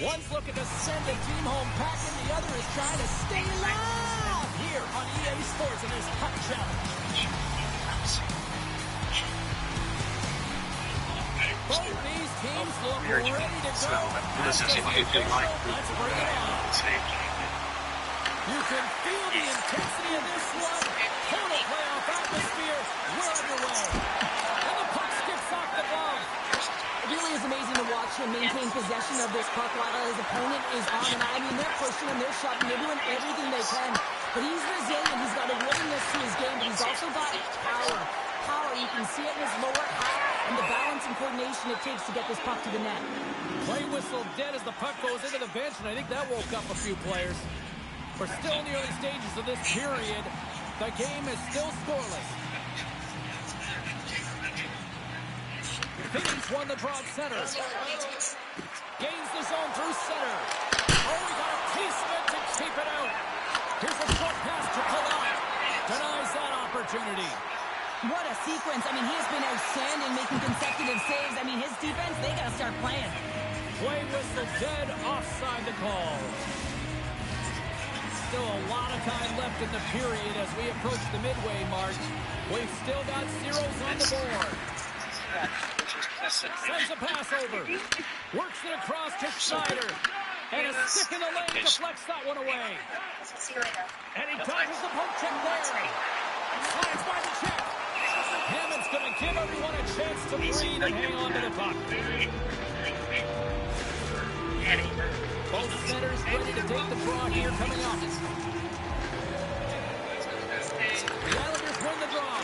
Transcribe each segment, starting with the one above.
One's looking to send the team home packing, the other is trying to stay alive here on EA Sports in this Puck Challenge. Both these teams look ready to go. Let's bring it on. You can feel the intensity of this one. Total playoff atmosphere. We're underway. And the puck skips off the glove. It really is amazing to watch him maintain possession of this puck while his opponent is on. And I mean, they're pushing him, they're shoving, they're doing everything they can. But he's resilient. He's got a willingness to his game, but he's also got power. Power, you can see it in his lower half and the balance and coordination it takes to get this puck to the net. Play whistle dead as the puck goes into the bench, and I think that woke up a few players. We're still in the early stages of this period. The game is still scoreless. Phoenix won the draw at center. Gains the zone through center. Oh, we got a piece of it to keep it out. Here's a short pass to Palat. Denies that opportunity. What a sequence. I mean, he has been outstanding making consecutive saves. I mean, his defense, they got to start playing. Play whistle dead, offside the call. Still a lot of time left in the period as we approach the midway mark. We've still got zeros on the board. Sends a pass over. Works it across to Schneider. And a stick in the lane deflects that one away. And he dodges the poke check there. Slides by the check. Hammond's going to give everyone a chance to breathe and hang on to the puck. Both centers ready to take the draw here coming up. The Islanders win the draw.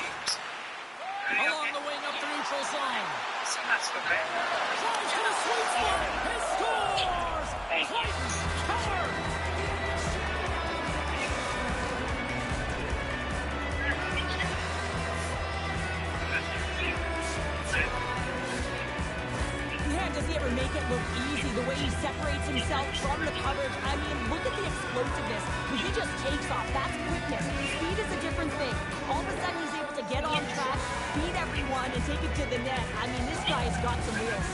Along the wing up the neutral zone. Tries to the sweet spot. He scores! Clayton Keller! Does he ever make it look easy? The way he separates himself from the coverage. I mean, look at the explosiveness. When he just takes off, that's quickness. Speed is a different thing. All of a sudden, he's able to get on track, beat everyone, and take it to the net. I mean, this guy's got some wheels.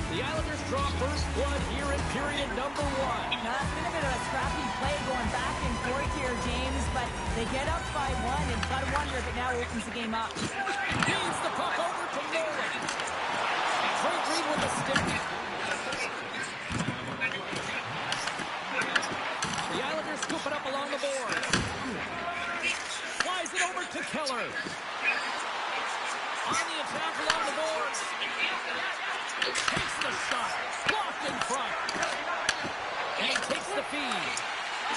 The Islanders draw first blood here in period number 1. It's been a bit of a scrappy play going back and forth here, James, but they get up by 1, and gotta wonder if it now opens the game up. Feeds the puck over to Nolan. Trey Reed with the stick. The Islanders scoop it up along the board. Flies it over to Keller. On the attack along the boards. Takes the shot. Blocked in front. And he takes the feed.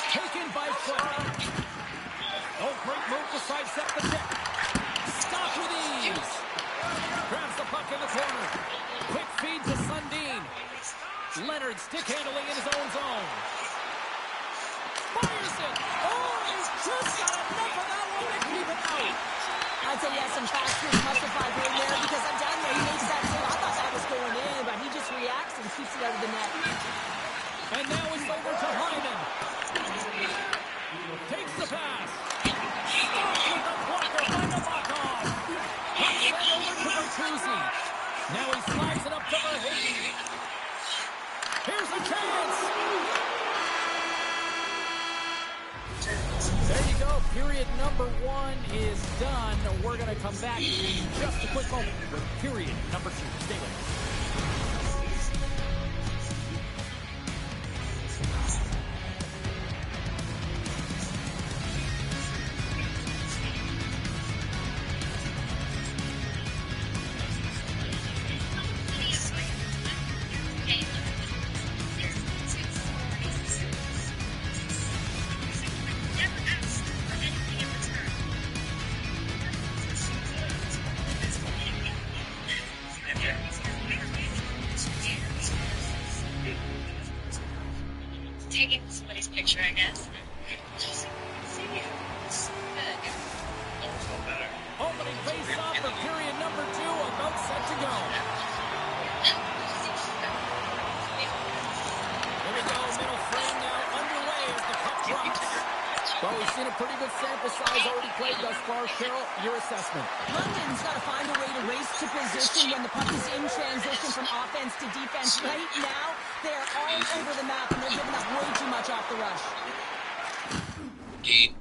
Taken by foot. Oh, great move to sidestep the check. Stop with ease. Grabs the puck in the corner. Quick feed to Sundin. Leonard stick handling in his own zone. Fires it. Oh, he's just got enough of that one to keep it out. I'd say yes, some fast twitch muscle in there because I'm down there. He makes that save. I thought that was going in, but he just reacts and keeps it out of the net. And now it's over to Hyman. Takes the pass. Stops with the blocker by Nabokov. Puts it over to Bertuzzi. Now he slides it up to Verhaeghe. Here's a chance. There you go. Period number 1 is done. We're going to come back in just a quick moment for period number 2. Stay with us. the size already played thus far. Cheryl, your assessment. London's got to find a way to race to position when the puck is in transition from offense to defense. Right now, they are all over the map, and they're giving up way too much off the rush. Game.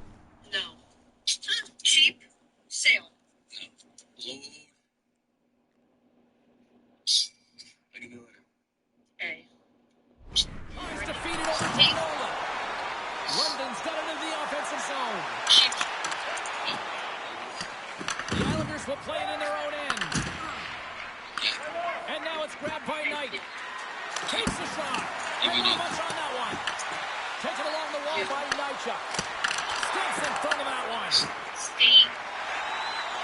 No. Cheap. Sale. No. Load. I'll give you a letter. A. He's defeated over to Nola. London's got it into the offensive zone. Cheap. The Islanders will play it in their own end. And now it's grabbed by Knight. Takes the shot. And not much on that one. Taken along the wall by Nychuk. Sticks in front of that one. Steve.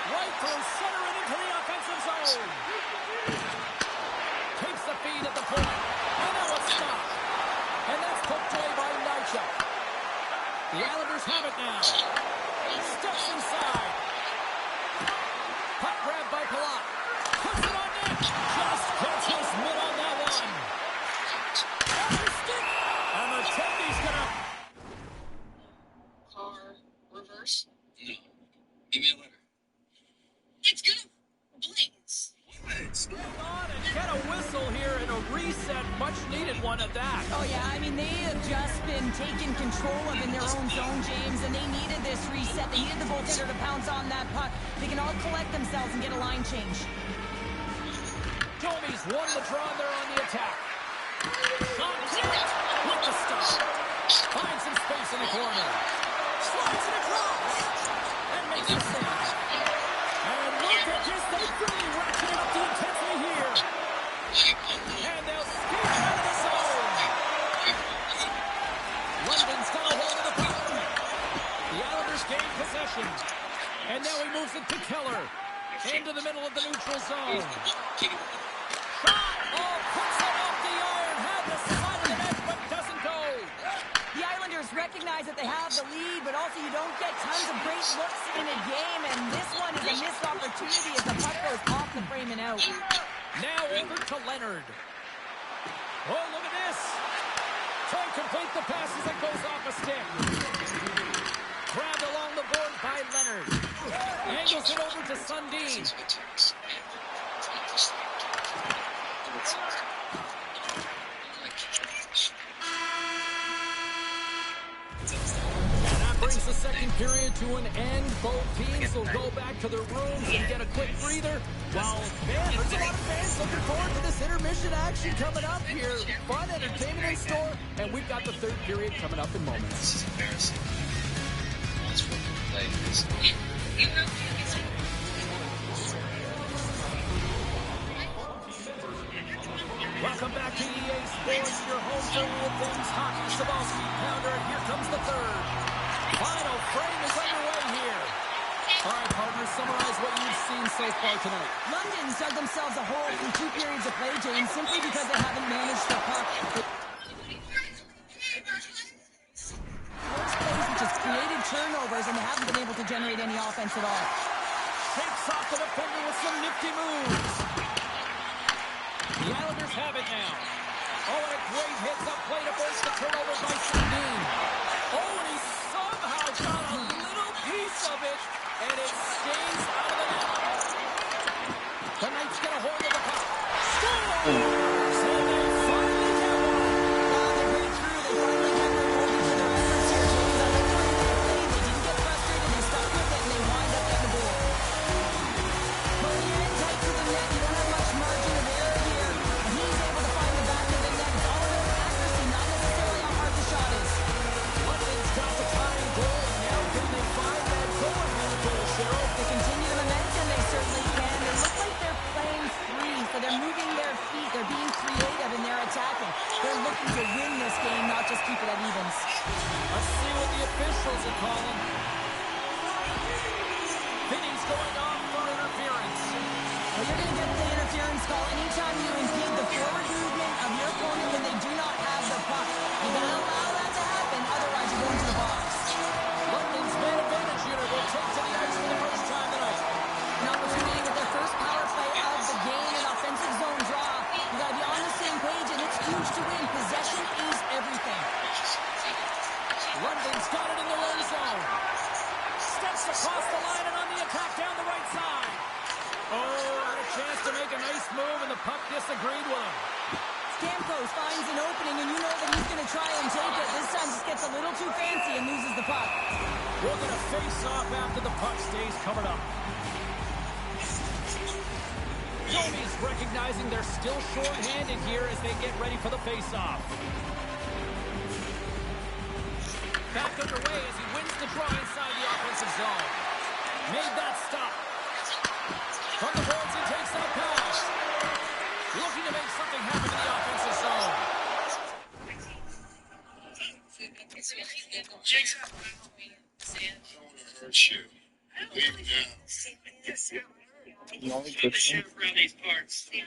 Right through center and into the offensive zone. Takes the feed at the point. And now it's stopped. And that's poked away by Nychuk. The Islanders have it now. Steps inside. Puck grabbed by Palat. Puts it on net. Just gets his mitt on that one. After stick. And the Tendy's gonna... Car. Reverse. No. Give me a letter. It's gonna blings. Stand on and get a whistle here and a reset. Much needed one at that. Oh, yeah, I mean, they have just been taken control of in their own zone, James, and they needed this reset. They needed the goaltender to pounce on that puck. They can all collect themselves and get a line change. Domi's won the draw and they're on the attack. Shot cleared with the stop. Finds some space in the corner. Slides it across. And makes a save. And look at this. They really ratcheted up the intensity here. And they'll skate out of the zone. London's got a hold of the puck. The Islanders gain possession. And now he moves it to Keller. Into the middle of the neutral zone. Shot! Oh, puts it off the iron. Had the side of the net, but doesn't go. The Islanders recognize that they have the lead, but also you don't get tons of great looks in a game, and this one is a missed opportunity as the puck goes off the frame and out. Now over to Leonard. Oh, look at this. Trying to complete the pass as it goes off a stick. Grabbed along the board by Leonard. Angles it over to Sundin. And that brings the second period to an end. Both teams will go back to their rooms and get a quick breather. While fans, there's a lot of fans looking forward to this intermission action coming up here. Fun entertainment in store, and we've got the third period coming up in moments. This is embarrassing. Let's fucking play this. You know, it's Welcome back to EA Sports, your home for all things hockey. Sabalski Pounder, here comes the third. Final frame is underway here. All right, partners, summarize what you've seen so far tonight. London's dug themselves a hole through 2 periods of play, James, simply because they haven't managed the puck. First plays, which has created turnovers, and they haven't been able to generate any offense at all. Shakes off the defender with some nifty moves. The Islanders have it now. Oh, and a great hits up play to force the turnover by Sundin. Oh, and he somehow got a little piece of it, and it stays out of the net. The Knights get a hold of the puck. Scores! And they finally get one. Wow, they break through. They finally get their goal to their efforts here, James. I like the way they played. They didn't get frustrated. They stuck with it, and they wind up getting the goal. But when you're in tight to the net, you don't have much margin of error here. And he's able to find the back of the net. It's all about accuracy, not necessarily how hard the shot is. London's got the tying goal. Now can they find that go-ahead goal, Cheryl? They continue the momentum. They certainly can. They look like they're playing free, so they're moving their feet. They're being creative in their attacking. They're looking to win this game, not just keep it at evens. Let's see what the officials are calling. Finney's going off for interference. Well, you're going to get the interference call anytime you impede the forward movement of your opponent when they do not have the puck. You got to allow that to happen, otherwise you go into the box. London's man advantage unit will take to the ice for the first time tonight. An opportunity with their first power play of the game, an offensive zone draw. You got to be on the same page, and it's huge to win. Possession is everything. London's got it in the low zone. Cuts across the line and on the attack down the right side. Oh, had a chance to make a nice move, and the puck disagreed with him. Stamkos finds an opening, and you know that he's going to try and take it. This time just gets a little too fancy and loses the puck. We're going to face off after the puck stays covered up. Domi's recognizing they're still short-handed here as they get ready for the face-off. Back underway as he wins the draw inside the offensive zone. Made that stop. From the boards, he takes that pass. Looking to make something happen in the offensive zone. Jason, I don't want to hurt you. Leave now. No, Christian. Around these parts. Okay.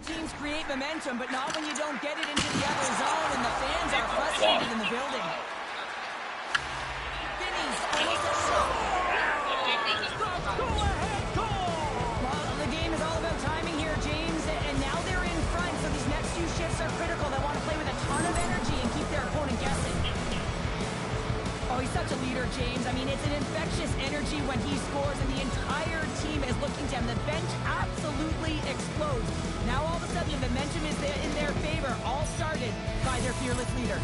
Teams create momentum, but not when you don't get it into the other zone, and the fans are frustrated in the building. Finney's well, the game is all about timing here, James, and now they're in front, so these next few shifts are critical. They want to play with a ton of energy and keep their opponent guessing. Oh, he's such a leader, James. I mean, it's an infectious energy when he scores, and the entire team is looking to him. The bench absolutely explodes. Now, all of a sudden, the momentum is in their favor, all started by their fearless leader.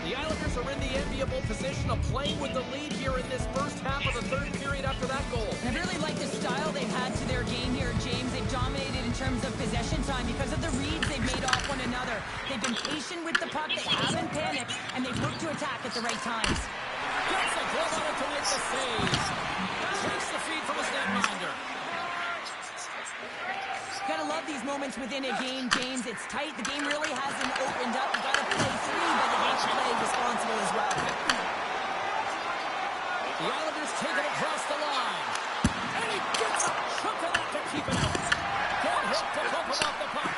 The Islanders are in the enviable position of playing with the lead here in this first half of the third period after that goal. And I really like the style they've had to their game here, James. They've dominated in terms of possession time because of the reads they've made off one another. They've been patient with the puck, they haven't panicked, and they've looked to attack at the right times. Gets a glove on it to make the save. Takes the feed from his netminder. Gotta love these moments within a game, James. It's tight. The game really hasn't opened up. You gotta play free, but you have to play responsible as well. The Islanders take it across the line. And he gets a chunk of that to keep it out. Good hit to bump him off the puck.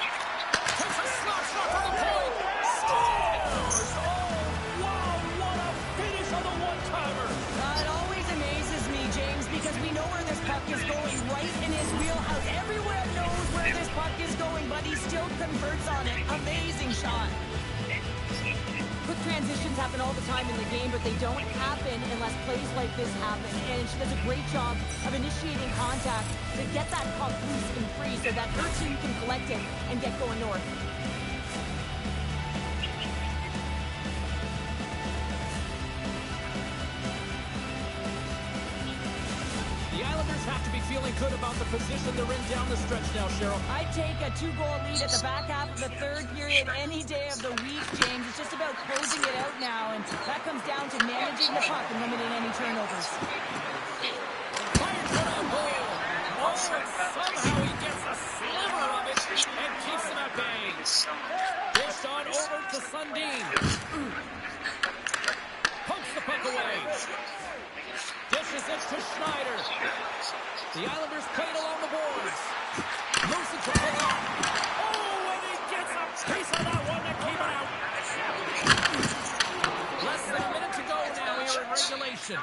Takes a slap shot from the point. Scores! Oh, wow, what a finish on the one-timer. It always amazes me, James, because we know where this puck is going, right in his wheelhouse. Everywhere knows where this puck is going, but he still converts on it. Amazing shot. Quick transitions happen all the time in the game, but they don't happen unless plays like this happen. And she does a great job of initiating contact to get that puck loose and free so that her team can collect it and get going north. The Islanders have to be feeling good about the position they're in down the stretch now, Cheryl. I'd take a 2-goal lead at the back half of the third period any day of the week, James. It's just about closing it out now, and that comes down to managing the puck and limiting any turnovers. Fires it on goal. Oh, and somehow he gets a sliver of it and keeps him at bay. Dished on over to Sundin. Pokes the puck away. Dishes it to Schneider. The Islanders played along the boards. Moves it to pull up. Oh, and he gets a piece of that one to keep it out. Less than a minute to go now here in regulation.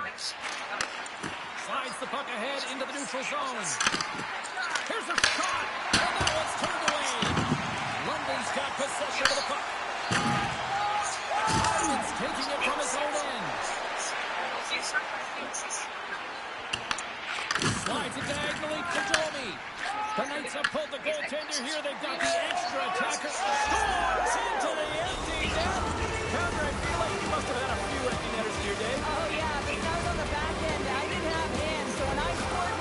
Slides the puck ahead into the neutral zone. Here's a shot, and that one's turned away. London's got possession of the puck. Hyman's taking it from his own end. Slides it diagonally to Domi. The Knights have pulled the goaltender here. They've got the extra attacker. Scores into the empty net. Pounder, I feel like you must have had a few empty netters in your day. Oh, yeah, but I was on the back end. I didn't have hands, so when I scored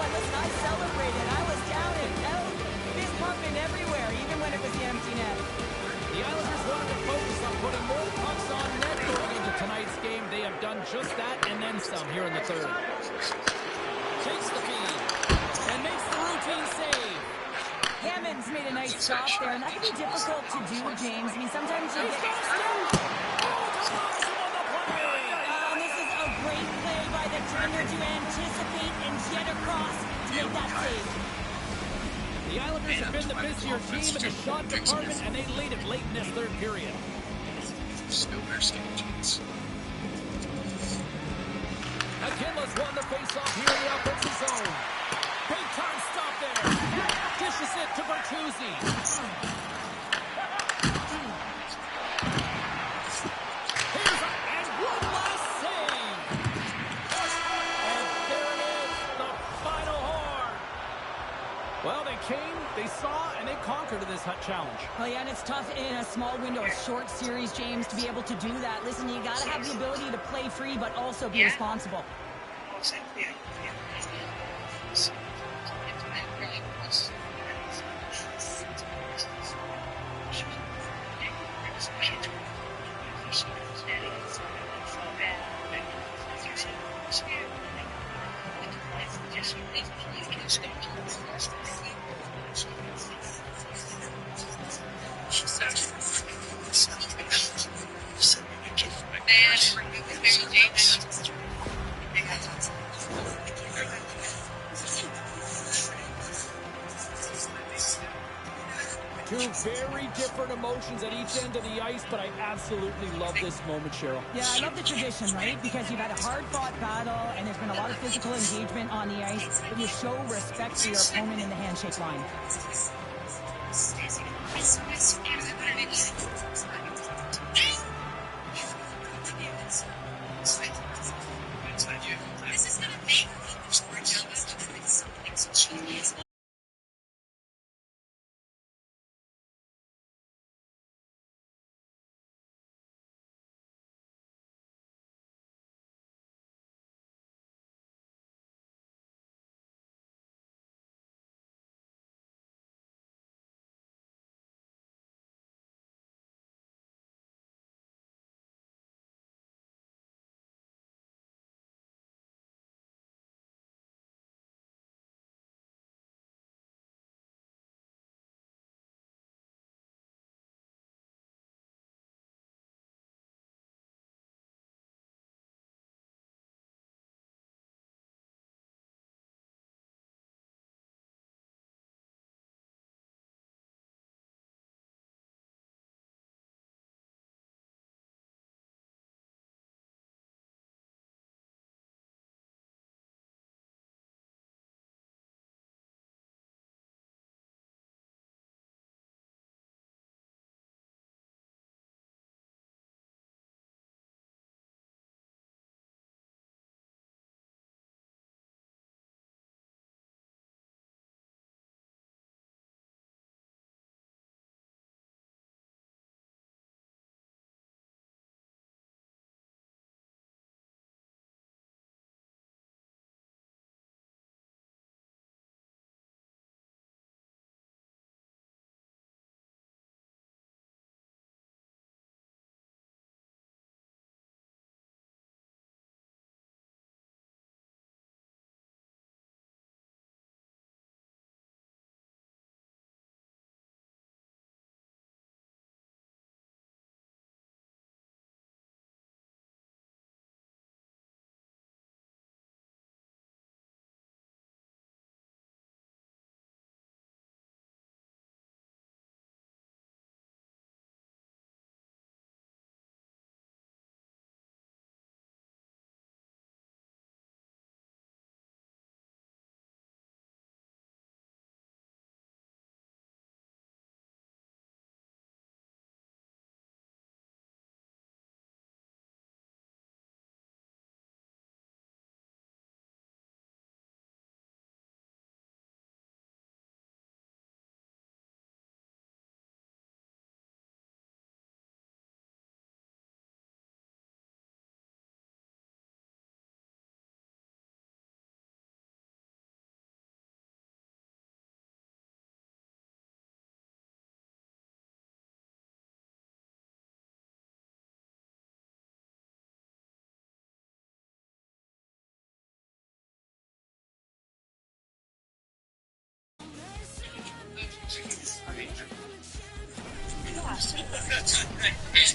third. Takes the feed and makes the routine save. Hammond's made a nice stop there, and that can be difficult to do, James. I mean, sometimes you He's get... got it! Oh, Tomassi on the play! And this is a great play by the defender to anticipate and jet across to make that save. The Islanders have been the busier team in the shot department, and they lead it late in this third period. Still their skating chance. McKinley's won the face-off here in the offensive zone. Big time stop there. Dishes it to Bertuzzi. And one last save. And there it is, the final horn. Well, they came, they saw, and they conquered in this hut challenge. Well, yeah, and it's tough in a small window, a short series, James, to be able to do that. Listen, you got to have the ability to play free, but also be responsible. Two very different emotions at each end of the ice, but I absolutely love this moment, Cheryl. Yeah, I love the tradition, right? Because you've had a hard-fought battle, and there's been a lot of physical engagement on the ice, but you show respect for your opponent in the handshake line.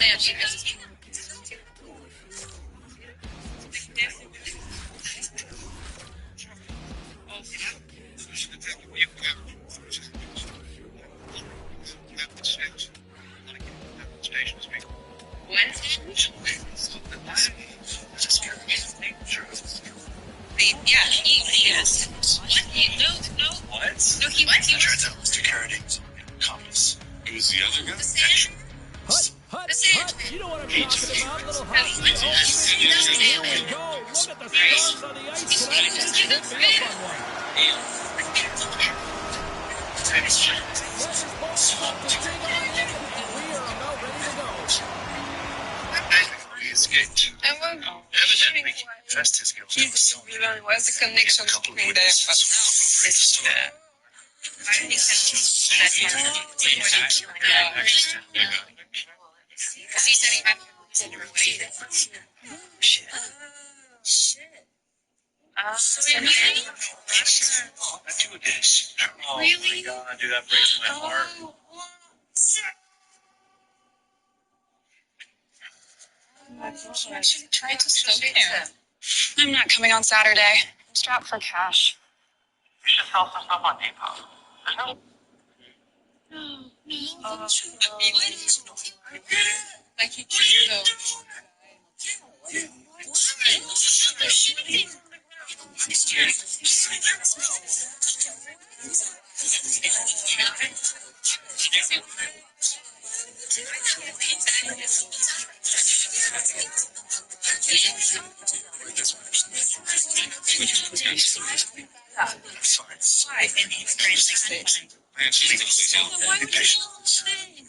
understand. She has yeah, he is. What? No. What? No, he was. Turns out Mr. Carradine's accomplice. Who's the other guy? The sand. Hut. You know what I'm talking about, little Hut. Here we go. Look at the stars on the ice tonight. This should be a fun one. Let's just both up to dig on in, and we are about ready to go. We escaped. Evidently, he confessed his guilt. What's the connection between them? Because he said he had to relate it. Shit. Really? I do this. Oh Really? my god, dude, that breaks my heart. I should try to stop him. I'm not coming on Saturday. I'm strapped for cash. You should sell some stuff on Depop. There's no... Like he killed them.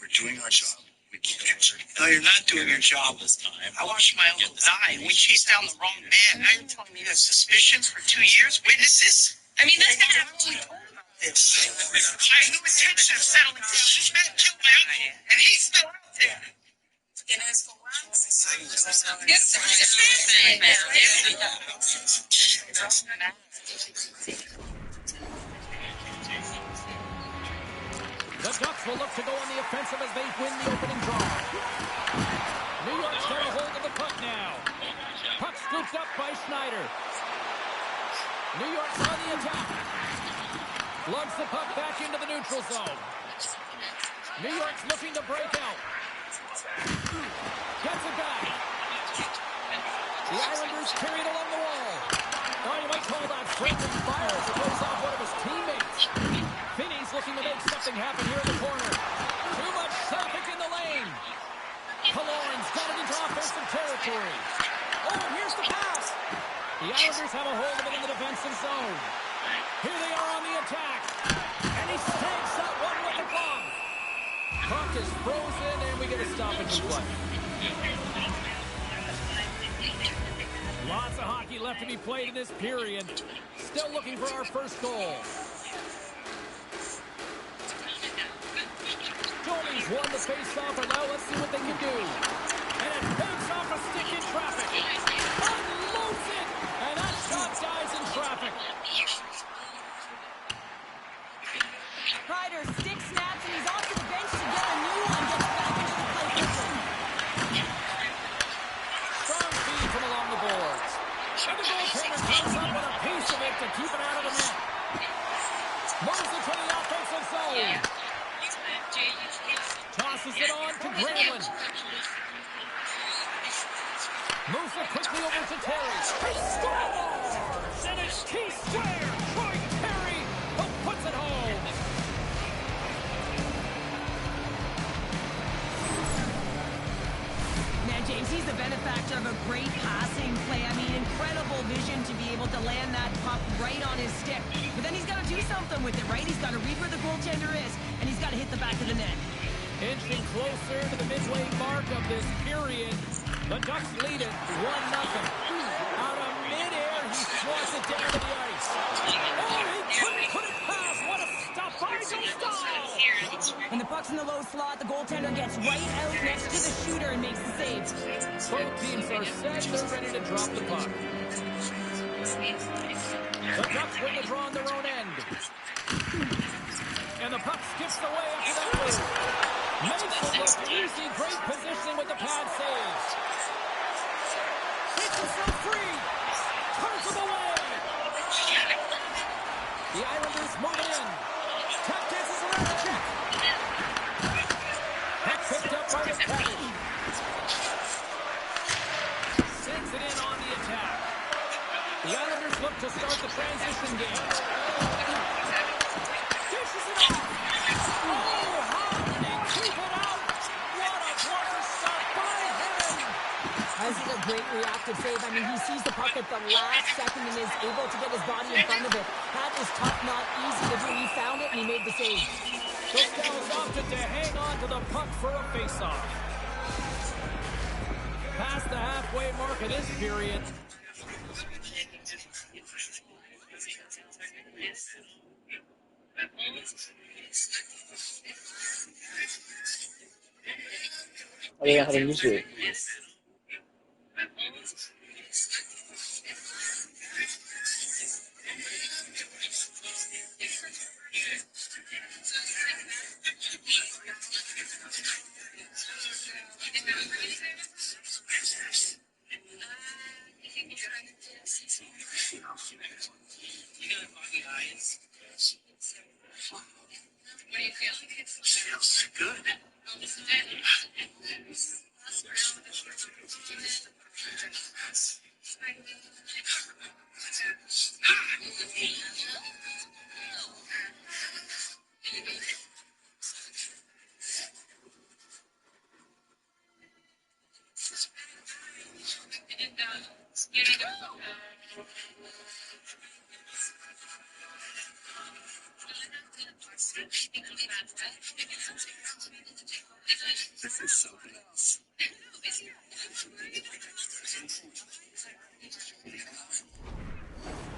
We're doing our job. We can't answer. No, you're not doing your job this time. I watched my uncle die, and we chased down the wrong man. Now you're telling me there's suspicions for 2 years? Witnesses? I mean, that's not actually This. I had no intention of settling down. This man killed my uncle, and he's still out there. The Ducks will look to go on the offensive as they win the opening draw. New York's got a hold of the puck now. Puck scooped up by Schneider. New York's on the attack. Lugs the puck back into the neutral zone. New York's looking to break out. Gets it back. The Islanders carried along the wall. Oh, you might call that friendly fire as it goes off one of his teammates. Finney's looking to make something happen here in the corner. Too much traffic in the lane. Killorn's got it into offensive territory. Oh, and here's the pass. The Islanders have a hold of it in the defensive zone. Here they are on the attack. And he stakes that one with the glove. Puck is frozen, and we get a stoppage in play. Lots of hockey left to be played in this period. Still looking for our first goal. Tony's won the face-off, and now let's see what they can do. And it banks off a stick in traffic. Unloads it, and that shot dies in traffic. Kreider stick snaps, and he's off to the bench to get a new one. Gets back into the play quickly. Strong feeds him along the boards. And the goaltender comes up with a piece of it to keep it out of the net. Moves it to the offensive zone. Tosses it on to Granlund. Moves it quickly over to Terry. He scores! And it's T-square. Troy Terry who puts it home. Now, James, he's the benefactor of a great passing play. I mean, incredible vision to be able to land that puck right on his stick. But then he's got to do something with it, right? He's got to read where the goaltender is, and he's got to hit the back of the net. Inching closer to the midway mark of this period. The Ducks lead it 1-0. Out of midair, he swats it down to the ice. Oh, he couldn't put it past. What a stop by Dostal. When the puck's in the low slot, the goaltender gets right out next to the shooter and makes the save. Both teams are set. They're ready to drop the puck. The Ducks win the draw on their own end. And the puck skips away after that move. Mason Easy, great positioning with the pad save. Gets himself free. Turns him away. The Islanders move it in. Tap dances around the check. Puck picked up by the Cabbage. Sends it in on the attack. The Islanders look to start the transition game. Dishes it off. Oh, how did he keep it out? What a blocker stop by him. This is a great reactive save. I mean, he sees the puck at the last second and is able to get his body in front of it. That is tough, not easy to do. He found it and he made the save. Costello's opted to hang on to the puck for a faceoff. Past the halfway mark of this period. I don't know how to use it. What do you feel? Feels good. This is so nice.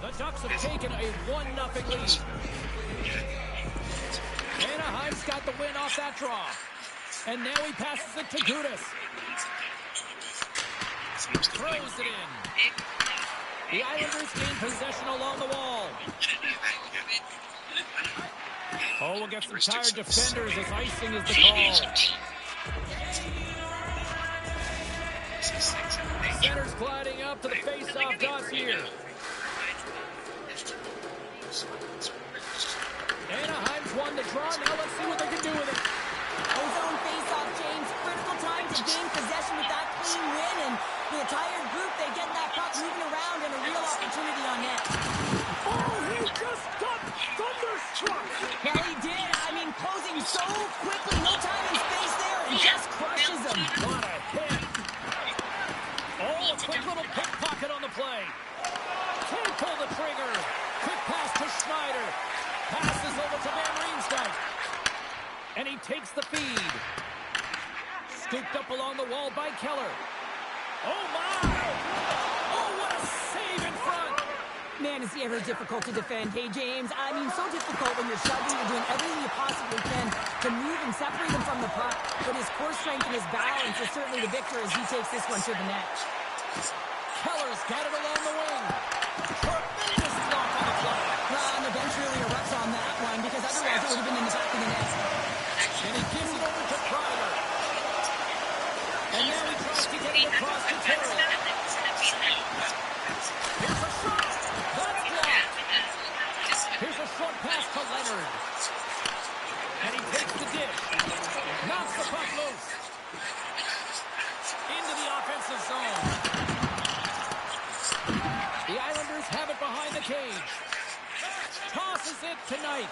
The Ducks have taken a 1-0 lead. Anaheim's got the win off that draw. And now he passes it to Gudas. Throws it in. The Islanders gain possession along the wall. Oh, we'll get some tired defenders as icing is the call. Center's gliding up to the face-off dot here. Anaheim's won the draw. Now let's see what they can do with it. Ozone face-off, James. Critical time to gain possession with that clean win. And with a tired group, they get that puck moving around and a real opportunity on net. Oh, he just got thunderstruck. Well, he did. I mean, closing so quickly. No time and space there. And just crushes him. What a hit. Oh, a quick little pickpocket on the play. Can't pull the trigger. Quick pass to Schneider. Passes over to Van Riemsdyk. And he takes the feed. Scooped up along the wall by Keller. Oh, my! Oh, what a save in front! Man, is he ever difficult to defend. Hey, James, I mean, so difficult when you're shoving, you're doing everything you possibly can to move and separate him from the puck. But his core strength and his balance is certainly the victor as he takes this one to the net. Keller's got it along the wing. Tremendous block on the play. And the bench really erupts on that one because otherwise it would have been in the back of the net. And he gives it over to Kreider. And now he tries to get it across to Terry. Here's a shot. That's blocked. Here's a short pass to Leonard. And he takes the dish. Knocks the puck loose. Into the offensive zone. The Islanders have it behind the cage. Tosses it tonight.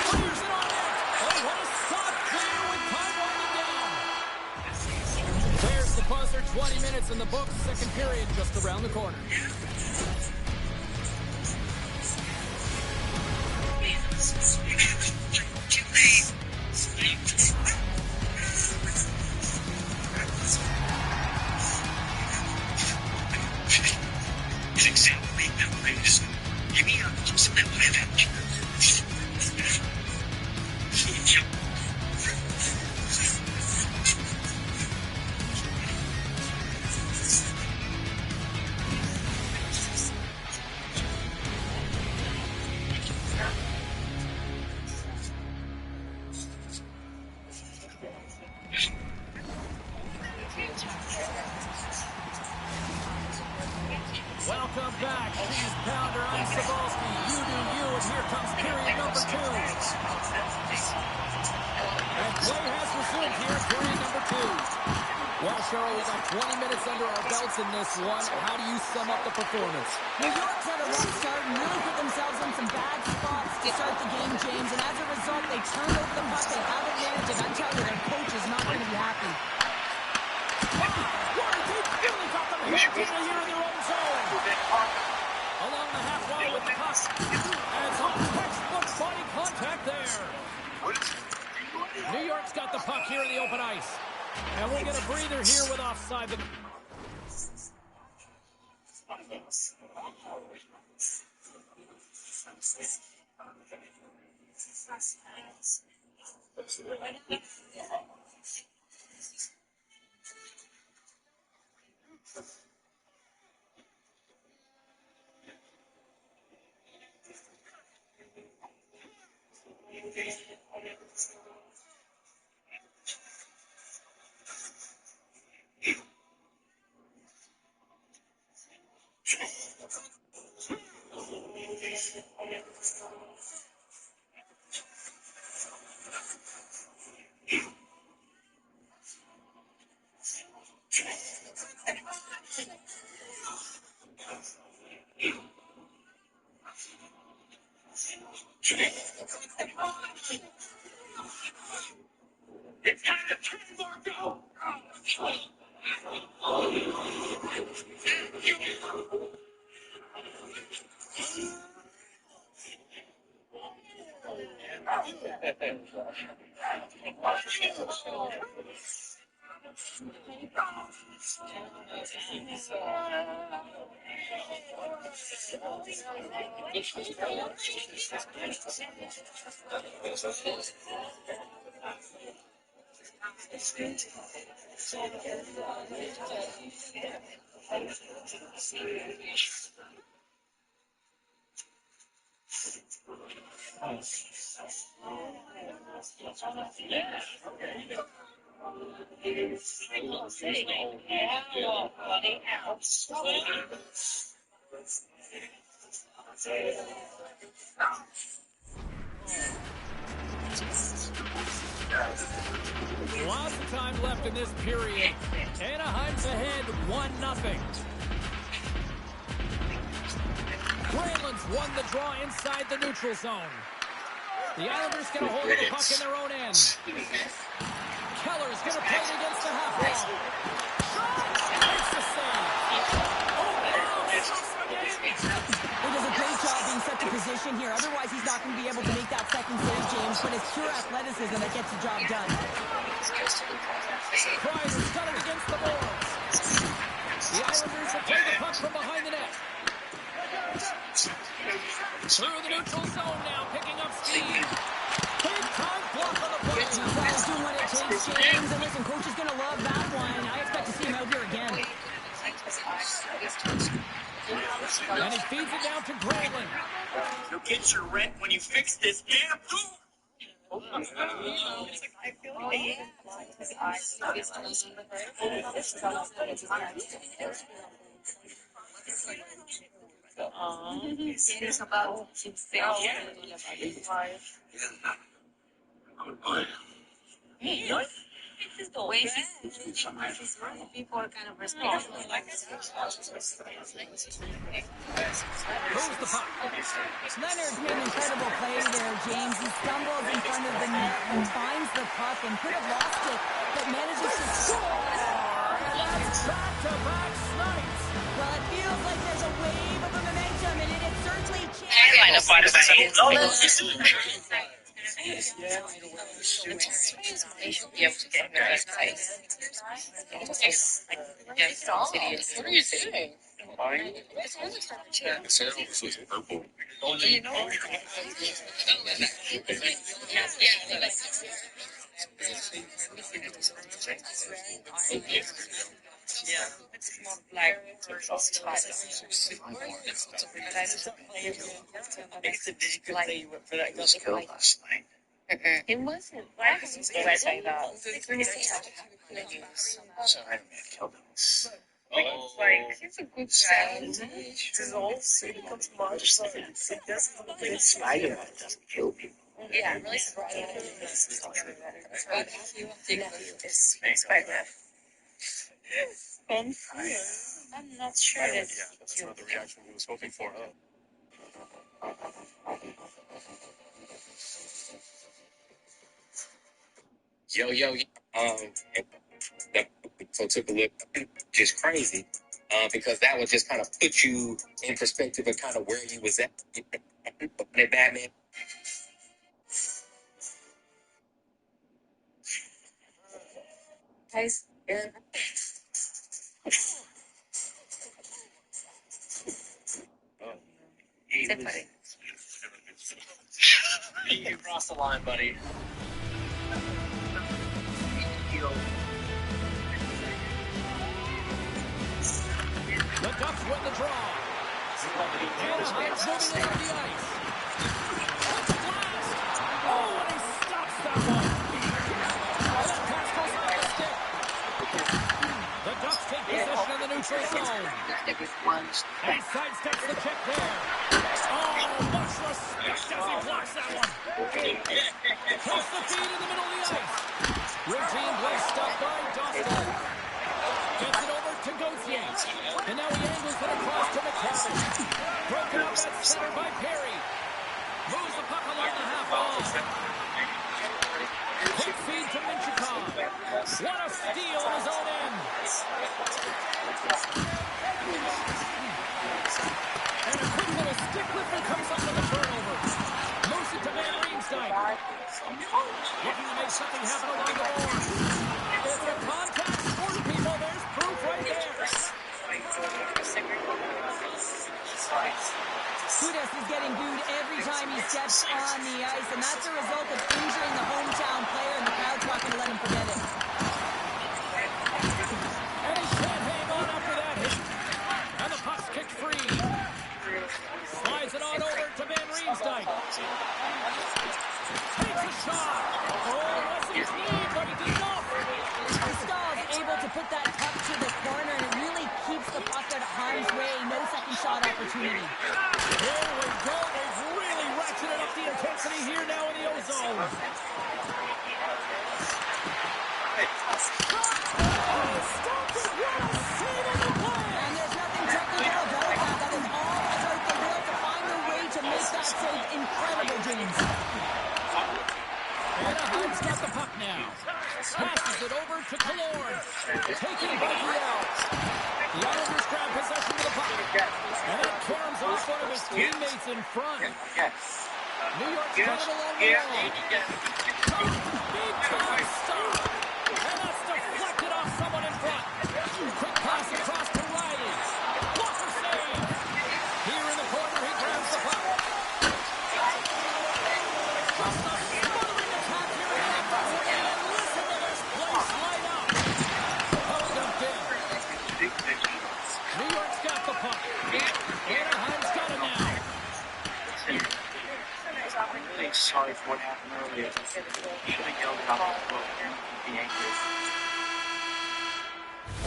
Fires it on net. Oh, what a soft clear with time winding down. There's the buzzer. 20 minutes in the books. Second period just around the corner. Cebulski, you do you, and here comes period number 2. And play has resumed here in period number 2. Well, Cheryl, we got 20 minutes under our belts in this one. How do you sum up the performance? New York's had a rough start and really put themselves in some bad spots to start the game, James. And as a result, they turned over the puck. They haven't managed it. I'm telling you, their coach is not going to be happy. Warren Deep really got them here in their own zone. Along the half wall with the puck. And some textbook body contact there. New York's got the puck here in the open ice. And we'll get a breather here with offside. It's time to turn, Marco! Lots of time left in this period. Anaheim's ahead 1-0. Grayland's won the draw inside the neutral zone. The Islanders get a hold of the puck in their own end. Keller's going to play it against the half wall. Makes the save. He does a great job being set to position here. Otherwise, he's not going to be able to make that second save, James. But it's pure athleticism that gets the job done. Kreider's got it against the boards. The Islanders have played the puck from behind the net. Through the neutral zone now, picking up speed. Big time block on the play. He's doing what it takes, James. And listen, coach is going to love that one. I expect to see him out here again. And he feeds it down to Grayland. You'll get your rent when you fix this damn door. People are kind of responsible. Who's the puck? Leonard's made an incredible play there, James. He stumbles in front of the net and finds the puck and could have lost it, but manages to score. Back-to-back snipes. Well, it feels like there's a wave of momentum, and it certainly changes. They should be able to get here at tight. What are you doing? Yeah, it's more like He was killed last night. it wasn't. Why was he saying that? So Iron Man killed him. He's a good guy. He's also he becomes much so he doesn't. Spider-Man doesn't kill people. Yeah, I'm really surprised. It's Spider-Man. I'm not sure that. Yeah, that's not the reaction he was hoping for, huh? Yo, that so took a look just crazy, because that would just kind of put you in perspective of kind of where he was at. That Batman. Guys, Say buddy. You crossed the line, buddy. The Ducks win the draw. Anaheim's moving over the ice. That's a blast. Oh, and he stops that one. And that pass goes off the stick. The Ducks take possession in the neutral zone. And he sidesteps the check there. Oh, much respect as he blocks that one. Takes the feed in the middle of the ice. Routine play stopped by Dostal. Gets it over to Gauthier. And now he angles it across to McTavish. Broken up at center by Perry. Moves the puck along the half wall. Quick feed to Minchikov. What a steal on his own end. And a quick little stick lifter comes up with a turnover. Moves it to Van Riemsdyk. Looking to make something happen along the boards. It's a contact sport, people. There's proof right there. Gudas is getting booed every time he steps on the ice, and that's a result of injuring the hometown player, and the crowd's not going to let him forget it. And he can't hang on after that hit. And the puck's kicked free. Slides it on over to Van Riemsdyk. Takes a shot. Oh, that's a clean, but he did not. Stahl's able to put that puck to the corner, and it really keeps the puck out of harm's way. No second shot opportunity. Here we go. They've really ratcheted up the intensity here now in the ozone. Stopped it. What a save on the play. And there's nothing technical about that. That is all about the will to find a way to make that save incredible, James. Anaheim's got the puck now. Passes it over to Killorn. Taken by Riel. The Islanders grab possession of the puck. And it caroms off one of his teammates in front. New York's got it along the wall. Big time stop. And that's deflected off someone in front. Quick pass across to Riley. Blocker save. Here in the corner, he grabs the puck. Just a smothering attack here in the offensive end. And listen to this place light up. Oh, dumped in. New York's got the puck. Anaheim's got it now. I'm really sorry for what happened earlier. Should have yelled about the Yankees.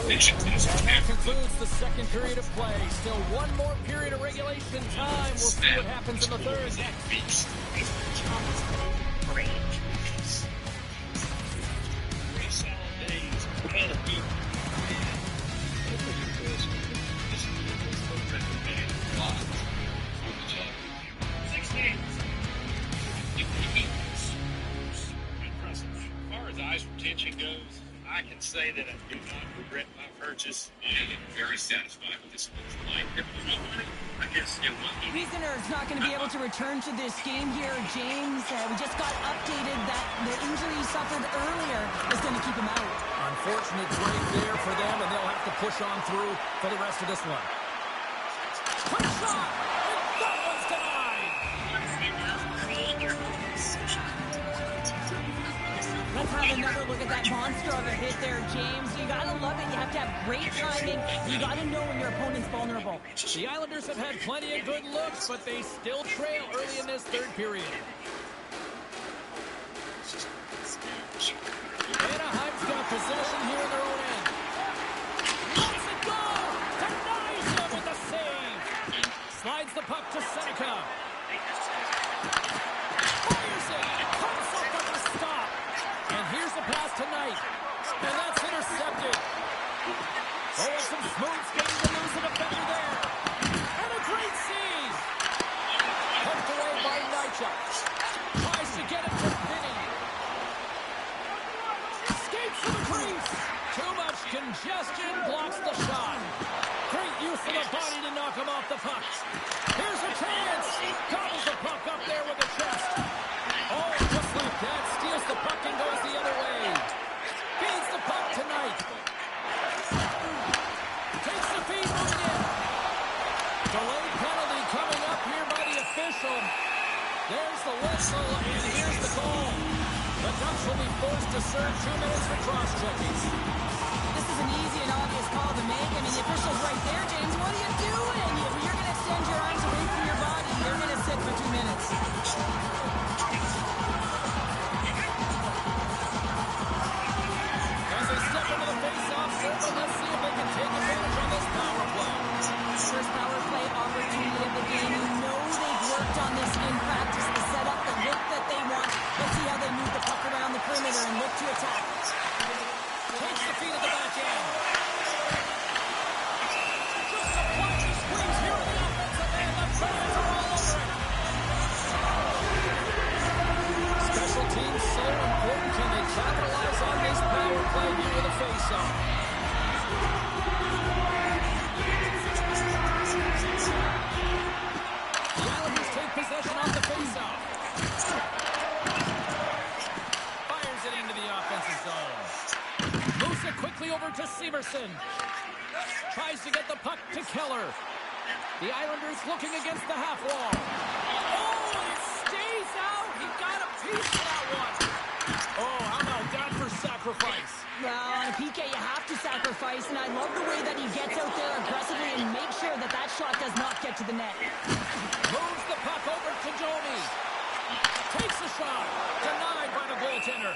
And that concludes the second period of play. Still one more period of regulation time. We'll see what happens in the third. As far as ice retention goes, I can say that I do not regret my purchase. I am very satisfied with this line. I guess it will be. Wiesener's not going to be able to return to this game here, James. We just got updated that the injury he suffered earlier is going to keep him out. Unfortunate break there for them, and they'll have to push on through for the rest of this one. Quick shot! And that one's denied! Let's have another look at that monster of a hit there, James. You got to love it. You have to have great timing. You got to know when your opponent's vulnerable. The Islanders have had plenty of good looks, but they still trail early in this third period. Anaheim's got possession here in their own end. Lets it go! puck to Seneca. Fires it. Comes up with a stop. And here's the pass tonight. And that's intercepted. Oh, some smooth skating to lose a defender there. And a great save. Poked away by Nychuk. Tries to get it to Finney. Skates to the crease. Too much congestion. Blocks the shot. Great use of the body to knock him off the puck. Here's a chance. Gobbles the puck up there with the chest. Oh, just like that. Steals the puck and goes the other way. Feeds the puck tonight. Takes the feed, moving in. Delayed penalty coming up here by the official. There's the whistle, and here's the call. The Ducks will be forced to serve 2 minutes for cross-checking. This is an easy and obvious call to make. I mean, the official's right there, James. What are you doing? You're going to extend your arms away from your body. You're going to sit for 2 minutes. As they step into the face-off circle, let's see if they can take advantage on this power play. First power play opportunity of the game. You know they've worked on this in practice to set up the look that they want. Let's see how they move the puck around the perimeter and look to attack. Takes the feet at the back end. Just a punch squeeze here in the offensive end. The fans are all over it. Special teams so important. Can they capitalize on this power play here with a face-off? The Islanders take possession off the face-off. Fires it into the offensive zone. Moves it quickly over to Severson. Tries to get the puck to Keller. The Islanders looking against the half wall. Oh, it stays out. He got a piece of that one. Oh, how about that for sacrifice? Well, on a PK, you have to sacrifice, and I love the way that he gets out there aggressively and makes sure that that shot does not get to the net. Moves the puck over to Domi. Takes the shot. Denied by the goaltender.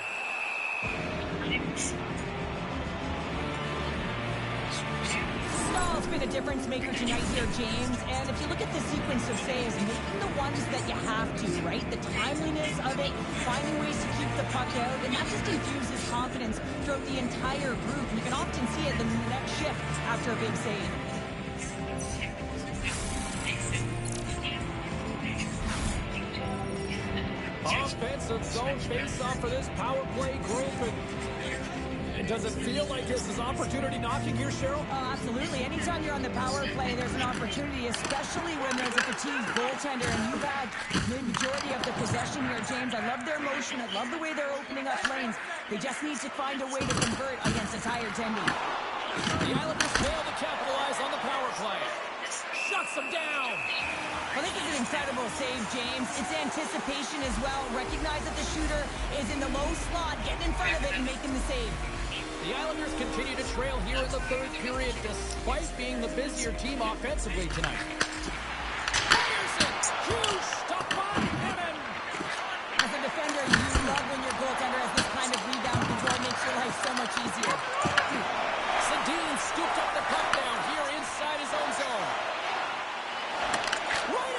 Stall's been a difference maker tonight here, James. And if you look at the sequence of saves, making the ones that you have to, right? The timeliness of it, finding ways to keep the puck out, and that just infuses confidence throughout the entire group. You can often see it in the next shift after a big save. Offensive zone face-off for this power play group. And does it feel like this is opportunity knocking here, Cheryl? Oh, absolutely. Anytime you're on the power play, there's an opportunity, especially when there's a fatigued goaltender, and you've had the majority of the possession here, James. I love their motion. I love the way they're opening up lanes. They just need to find a way to convert against a tired Tendy. The Islanders fail to capitalize on the power play. Shuts them down. I think it's an incredible save, James. It's anticipation as well. Recognize that the shooter is in the low slot, getting in front of it and making the save. The Islanders continue to trail here in the third period despite being the busier team offensively tonight. Fires it! Huge stop by Evan! As a defender, you love when your goaltender has this kind of rebound control. Makes your life so much easier. Sedin scooped up the puck down here inside his own zone. Right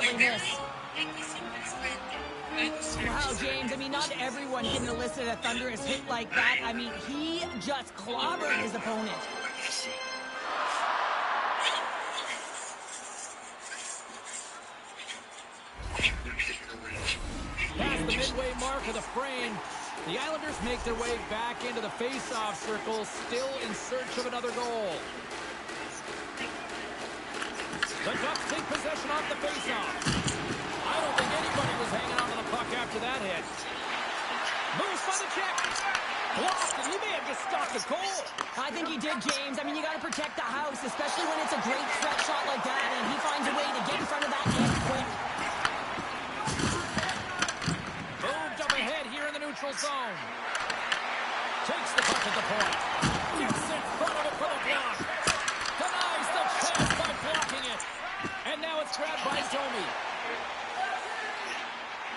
in front! Wow, James, I mean, not everyone can elicit a thunderous hit like that. I mean, he just clobbered his opponent. into the frame. The Islanders make their way back into the face-off circle, still in search of another goal. The Ducks take possession off the face-off. I don't think anybody was hanging on to the puck after that hit. Moves by the check. Blocked, and he may have just stopped the goal. I think he did, James. I mean, you got to protect the house, especially when it's a great threat shot like that, and he finds a way to get in front of that net quick. Moved up ahead here in the neutral zone. Takes the puck at the point. Gets in front of it for the block. Denies the chance by blocking it. And now it's grabbed by Domi.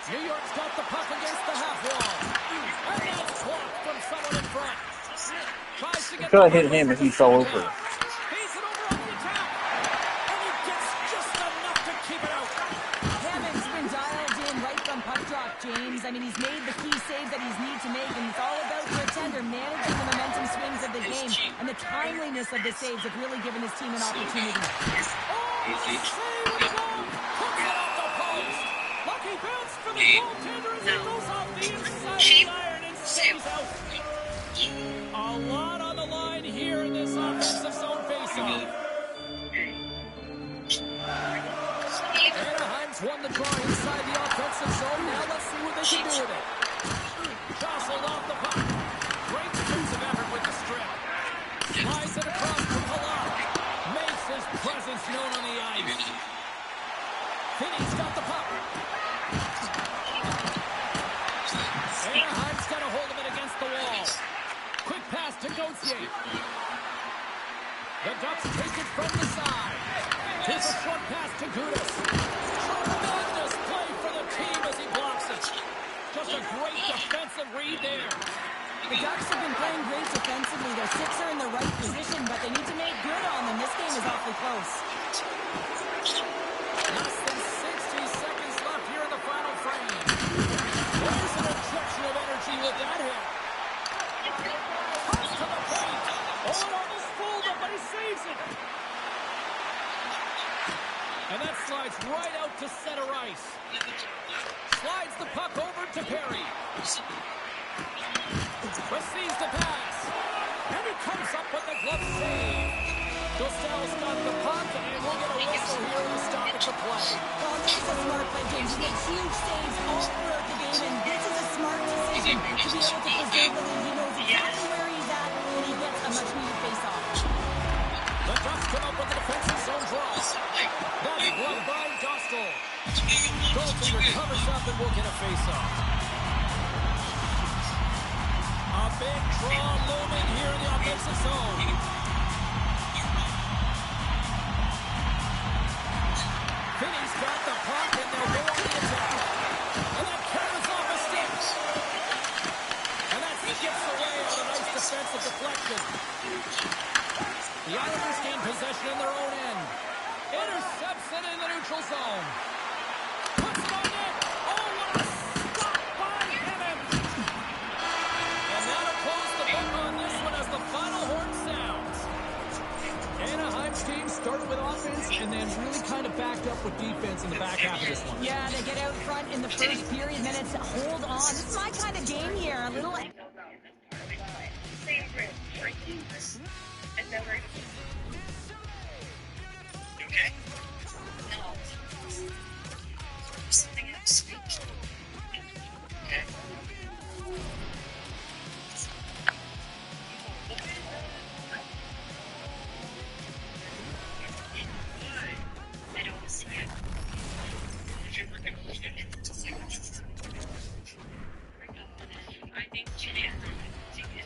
New York's got the puck against the half wall. And that's blocked from someone in front. Tries to get Could have hit him if he fell over. Feeds it over on the attack. And he gets just enough to keep it out. Hammond's been dialed in right from puck drop, James. I mean, he's made the key saves that he's need to make, and it's all about for a tender managing the momentum swings of the game. And the timeliness of the saves have really given his team an opportunity. Oh, save with the goal. Hooks it off the post. Lucky bounce for the goaltender as he goes off the inside of the iron and stays out. A lot on the line here in this offensive zone faceoff. Anaheim's won the draw inside the offensive zone. Now let's see what they can do with it. Jostled off the puck. Great defensive effort with the strip. Slides it across to Halak. Makes his presence known on the ice. Finney's got the puck. Anaheim's got a hold of it against the wall. Quick pass to Gauthier. The Ducks take it from the side. Here's a short pass to Gudas. Tremendous play for the team as he blocks it. Just a great defensive read there. The Ducks have been playing great defensively. Their six are in the right position, but they need to make good on them. This game is awfully close. Less than 60 seconds left here in the final frame. There's an injection of energy with that hit. Pass to the paint. Oh, it almost fooled him, but he saves it. And that slides right out to center ice. Slides the puck over to Perry. Receives the pass. And he comes up with the glove save. Dostal's got the puck, and we'll get a whistle here in the stoppage of play. Well, this is a smart play, James. He makes huge saves all throughout the game, and this is a smart decision to be able to preserve the lead. He knows exactly where he's at, and he gets a much-needed face-off. The Ducks come up with the defensive zone draw. That's blocked by Dostal. Dalton recovers up and will get a face-off. A big draw looming here in the offensive zone. Finney's got the puck, and they'll go on the attack. And that carries off a stick. And that skips away on a nice defensive deflection. The Islanders gain possession in their own end. Intercepts it in the neutral zone. Puts it on net. Oh, what a stop by Hammond. And that'll close the book on this one as the final horn sounds. Anaheim's team started with offense and then really kind of backed up with defense in the back half of this one. Yeah, they get out front in the first period, then it's hold on. This is my kind of game here. A little... You okay? No. Something else. Okay. I don't want to see it. I think she did. She did.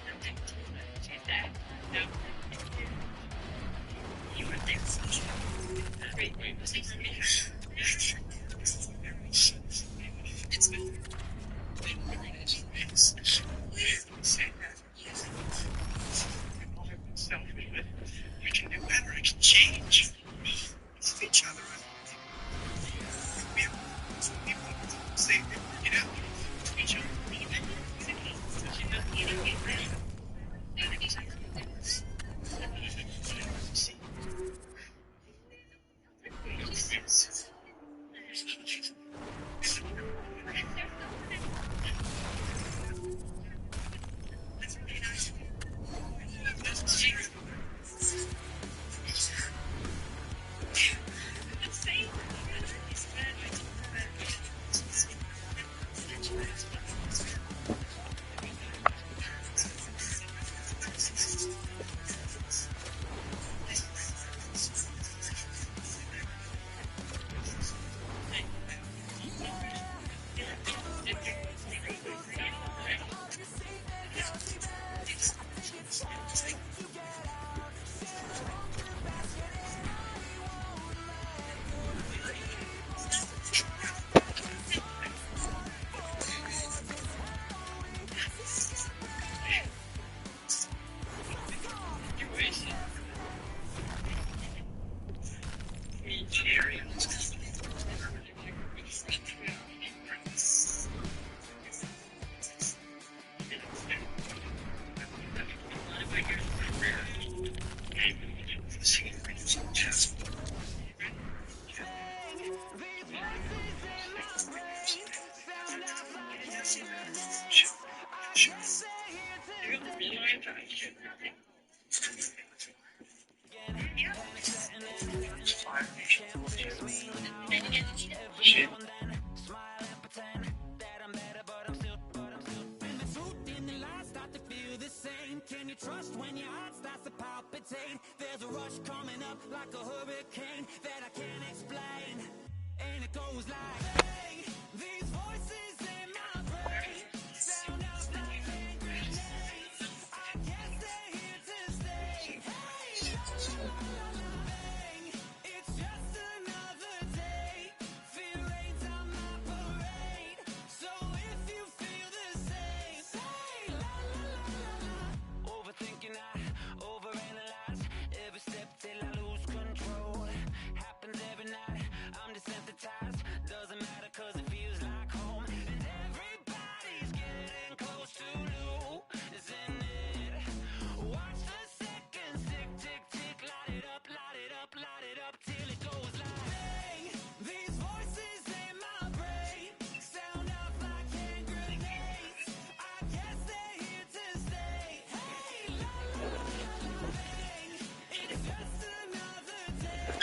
shit. Can you trust when your heart starts to palpitate? There's a rush coming up like a hurricane that I can't explain. And it goes like, hey, these voices in my brain sound out like hand grenades. I guess they're here to stay. Hey, bang, it's just another day. Fear ain't on my parade. So if you feel the same, say la la la la. Overthinking, I overanalyze every step till I lose control. Happens every night, I'm desensitized. Doesn't matter cause it feels like home. And everybody's getting close to losing it. Watch the seconds tick, tick, tick. Light it up, light it up, light it up till it goes like, hey, these voices in my brain sound out like hand grenades. I guess they're here to stay. Hey, la la la la, bang, it's just another day.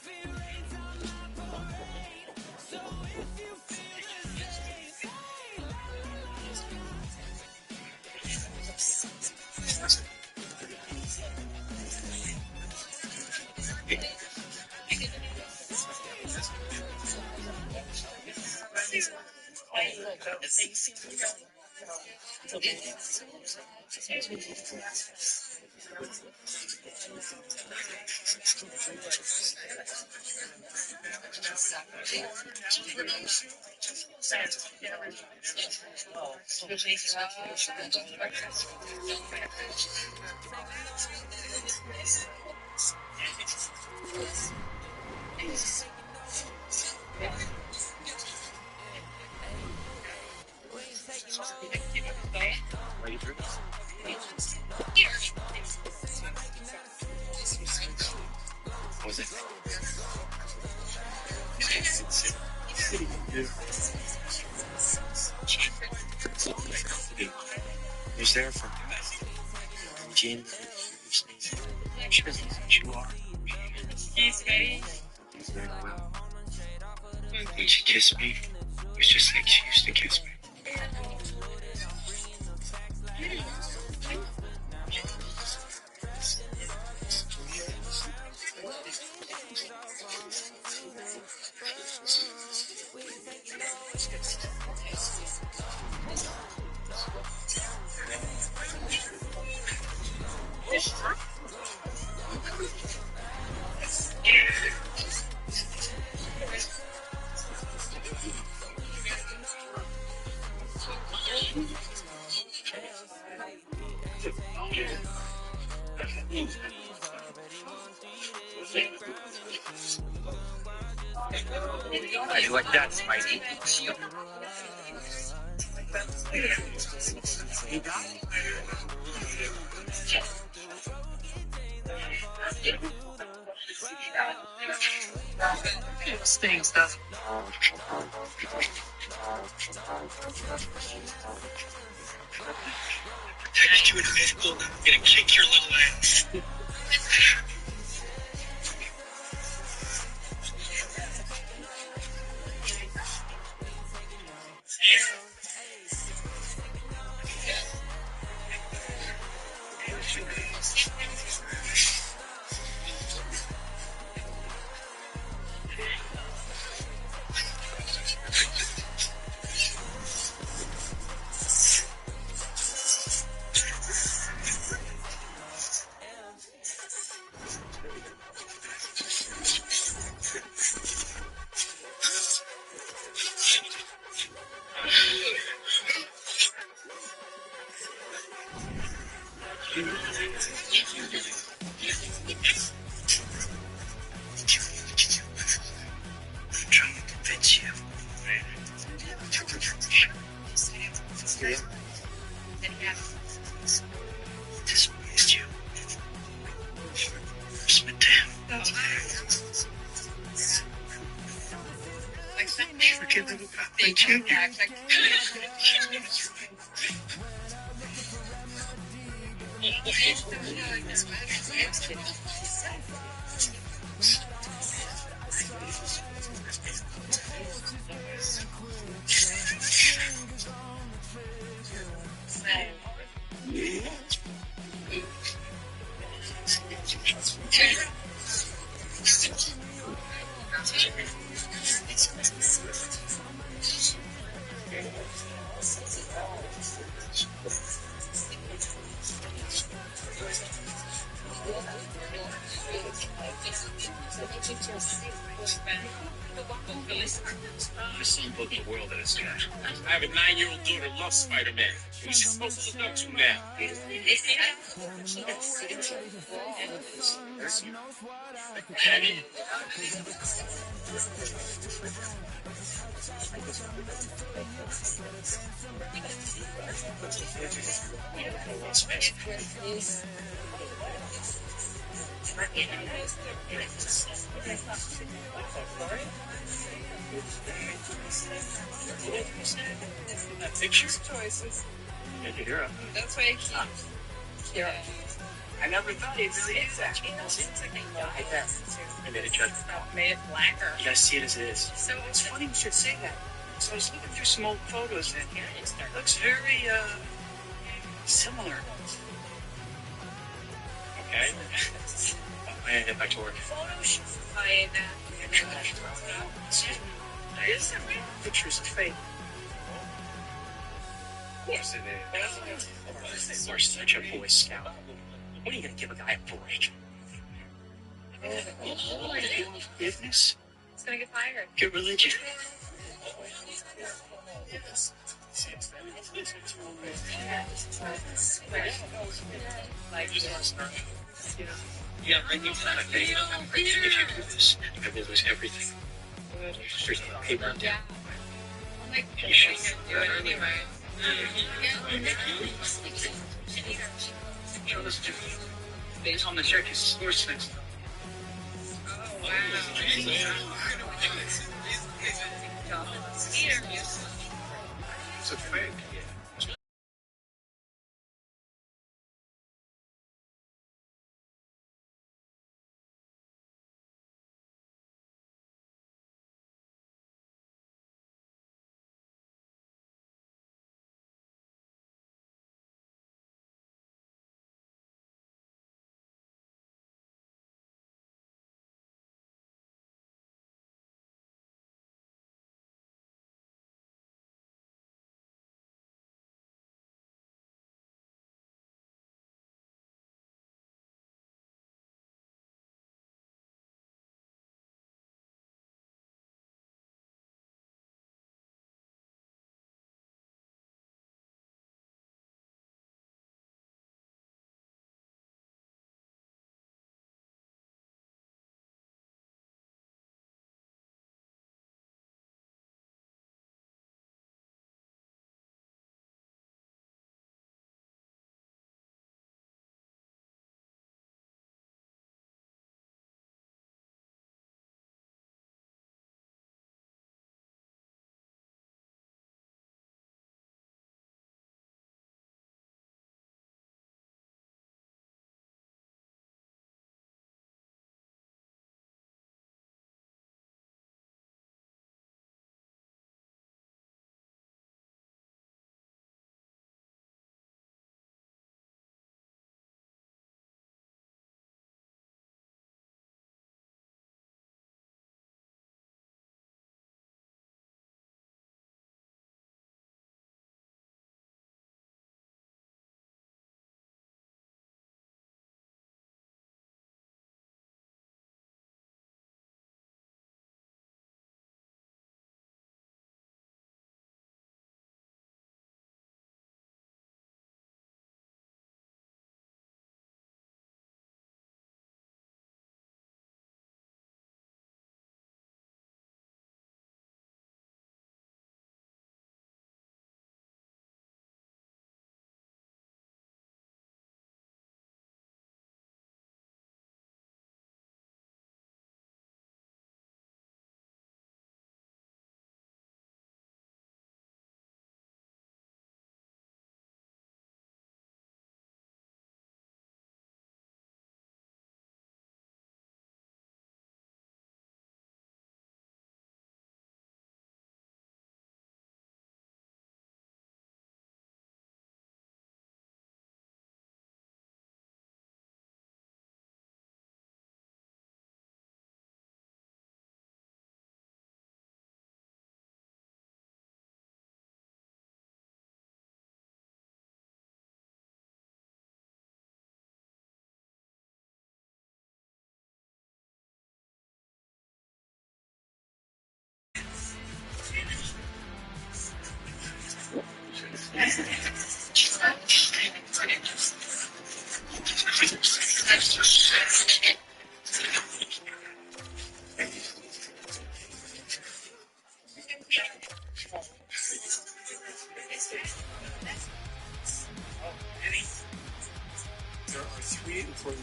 Fear ain't on my parade. So if you feel the same, say la la la What was it? City. He was there for Jin. She doesn't know who you are. He's very He's very well. When she kissed me, it was just like she used to kiss me. How you like that, Spidey? stings, doesn't it? Protected you in high school, now I'm gonna kick your little ass. I'm trying to convince you. This is you. Spit down. Forget them about my junior. My son put the world in his hand. I have a 9-year-old daughter who loves Spider-Man. Who's she supposed to look up to now? Pictures choices. Kira. That's why I keep. Kira. I never thought he really is that. It seems like they died that. I made a judgment. Made it blacker. You guys see it as it is. So it's funny you should say that. So I was looking through some old photos and it looks very similar. Okay. I gotta get back to work. Photos by pictures of fake. Yes, it is. You're such a Boy Scout. When are you gonna give a guy a break? Forgiveness? He's gonna get fired. Get religion. Yeah, right now, if you do this, I will lose everything. There's no paper down. Like, You should do it anyway. show this to me. Based on the check, his source things. Oh, wow. It's a fake.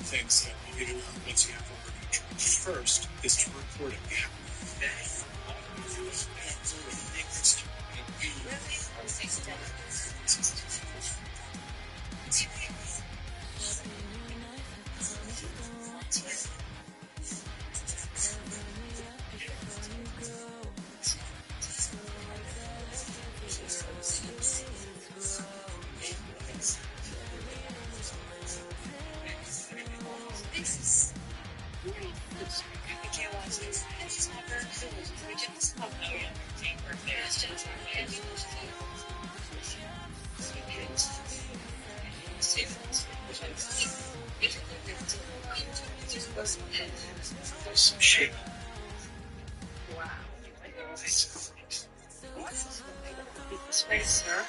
things that you do once you have overcontrol. First is to report a gap. Then, all you do is sort of next. Some shape. Wow. This way, sir.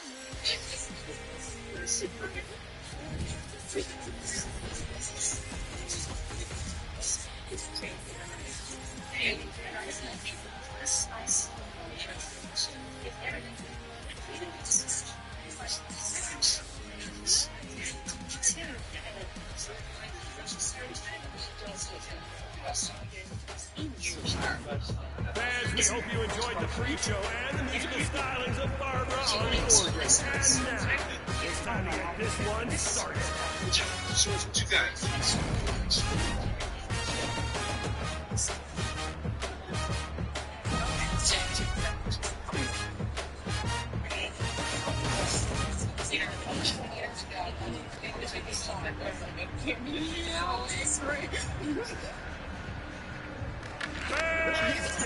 Fans, we hope you enjoyed the pre-show and the musical stylings of Barbara on the organ. And now, it's time to get this one started. So what you got? Fans,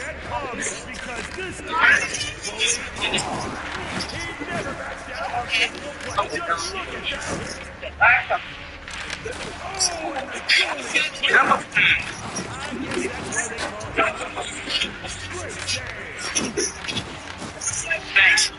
get pumped because this guy is going hard. He never backs down. Just look at that. Thanks.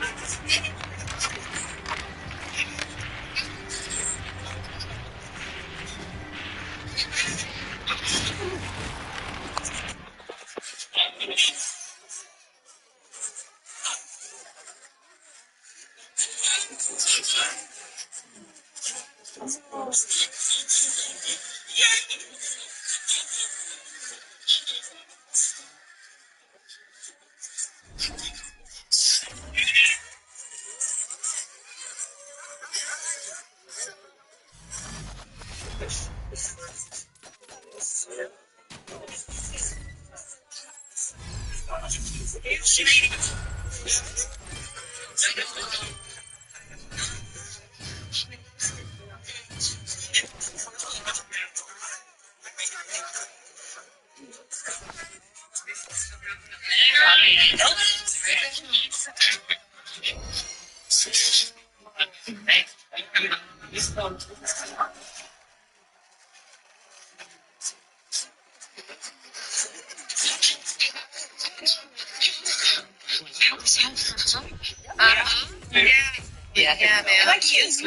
Yeah, man. I like his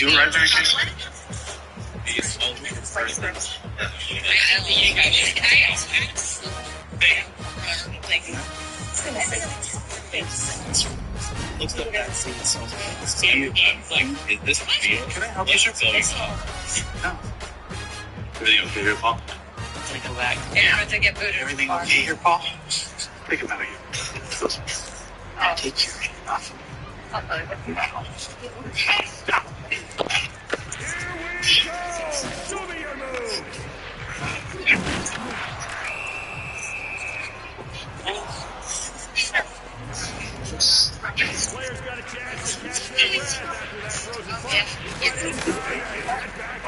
You were right there. Looks like that scene so is this real? Can I help you? No. Everything okay here, Paul? Can I go back? Yeah, to get booted. Everything okay here, Paul? Think about it. Take your hand off. Show me your move. Players got a chance to catch their breath after that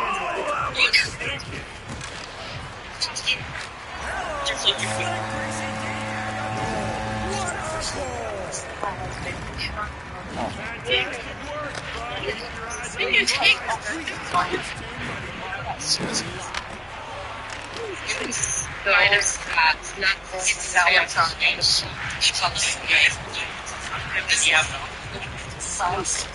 frozen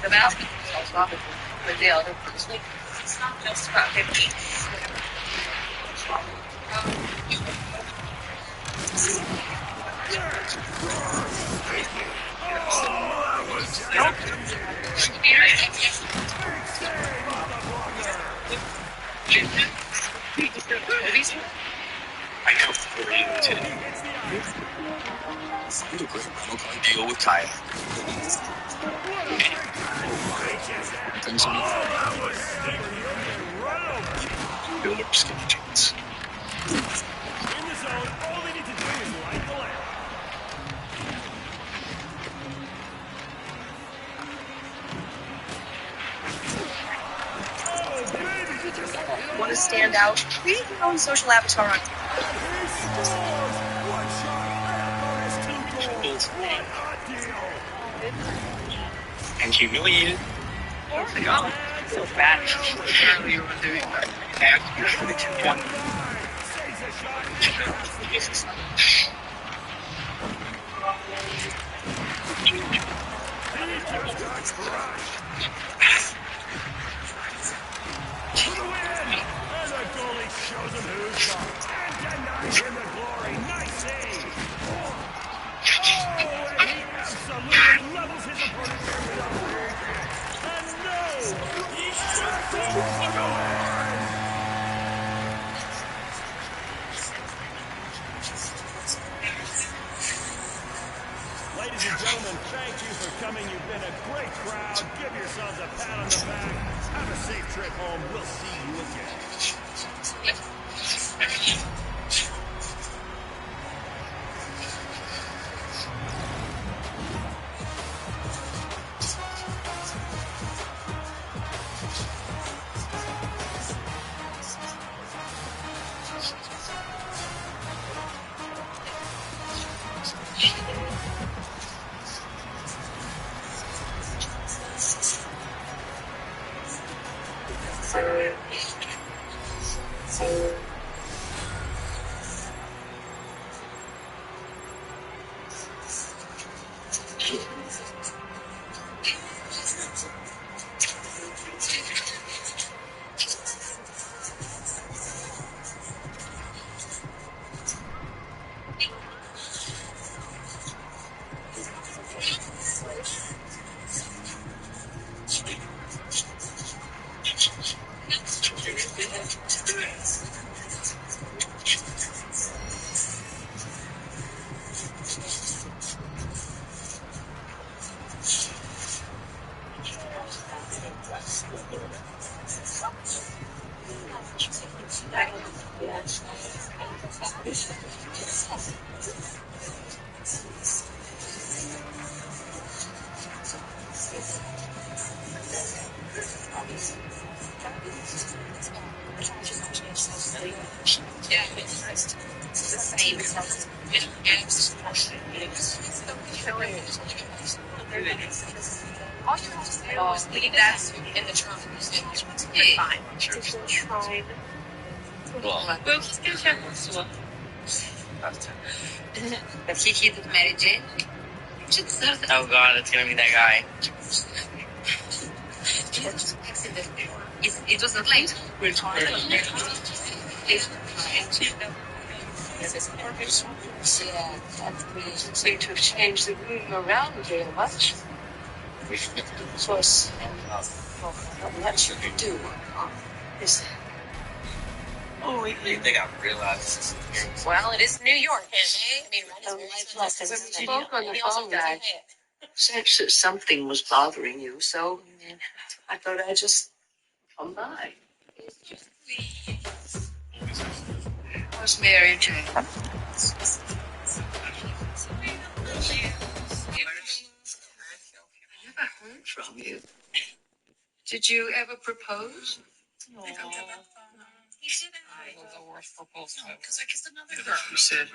The basketball is off with the other person. It's not just about 50. I know for you today. Find a great rental car deal with Kyle. Things on build up skinny jeans. In the zone, all they need to do is light the lamp. Want to stand out? Create your own social avatar on And humiliated. Oh my god. So bad. Earlier was doing that. And the goalie shows him who's top. And denies him the glory. Nice save. Oh, and he absolutely levels his opponent here with a big hit. And no, he's back to walk away. Ladies and gentlemen, thank you for coming. You've been a great crowd. Give yourselves a pat on the back. Have a safe trip home. We'll see you again. All you have to say is leave that in the trunk. It's fine. Shrine. Well, just get a check. The Kiki with Mary Jane. Oh god, it's gonna be that guy. It was not late. We're talking. Yeah, and we seem to have changed the room around very much. Of course, not much you can do. Is Oh, I think I realized. Well, it is New York, isn't it? I mean, we spoke on the phone, guy. Said something was bothering you, so I thought I'd just come by. How's Mary Jane? I never heard from you. Did you ever propose? No. He didn't. The worst proposal. Because I kissed another girl. You said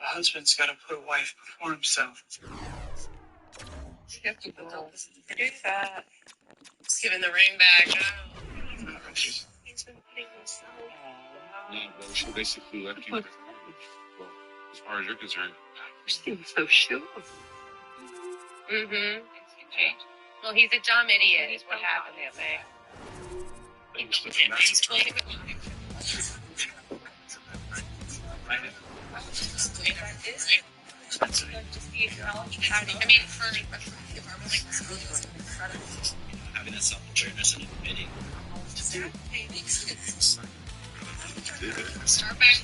a husband's got to put a wife before himself. Do that. Just giving the ring back. He's been putting himself. No, but she basically left you. Well, as far as you're concerned. You seem so sure. Mm-hmm. Well, he's a dumb idiot is what happened that way. He's totally good. I mean, for Having that self-awareness and admitting. start back.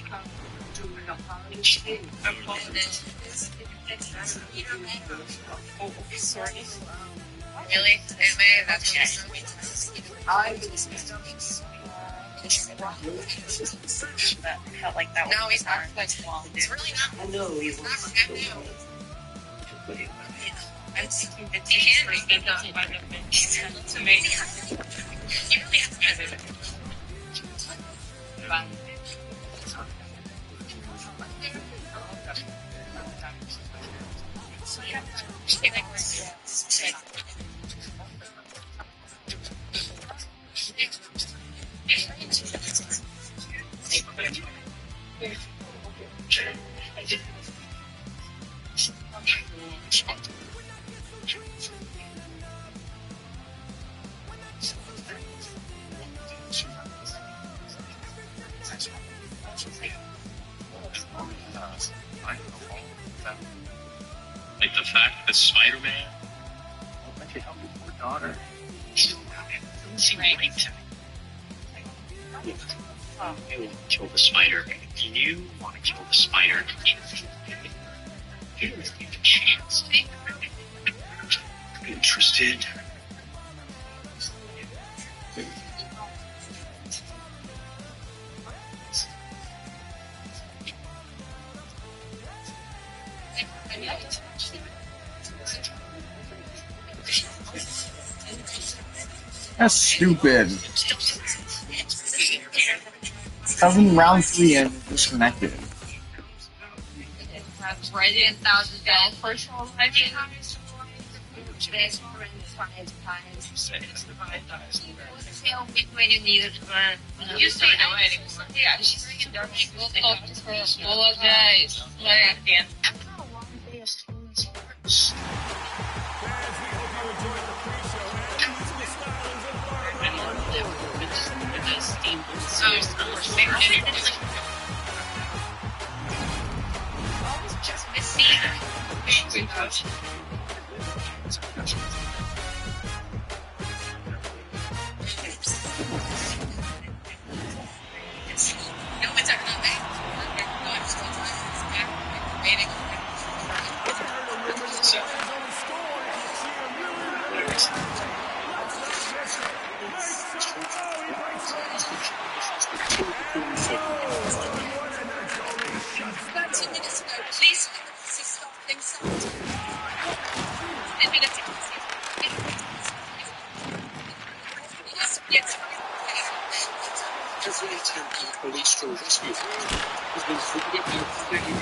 Really? That's that felt like that. No, he's not flexible. It's really not. I know he was. I'm thinking that he can be done by the men. To me. You really have to do it. Like the fact that Spider-Man. I could help your poor daughter. I want to kill the spider. You want to kill the spider. Give me a chance. Interested. That's stupid. That was in round 3 and disconnected. Right in $1,000 personal life. You say no anymore. Yeah, she's like a we'll talk to her. We'll guys. Just missing. No, it's Every attempt at police to rescue her has been frequently failed.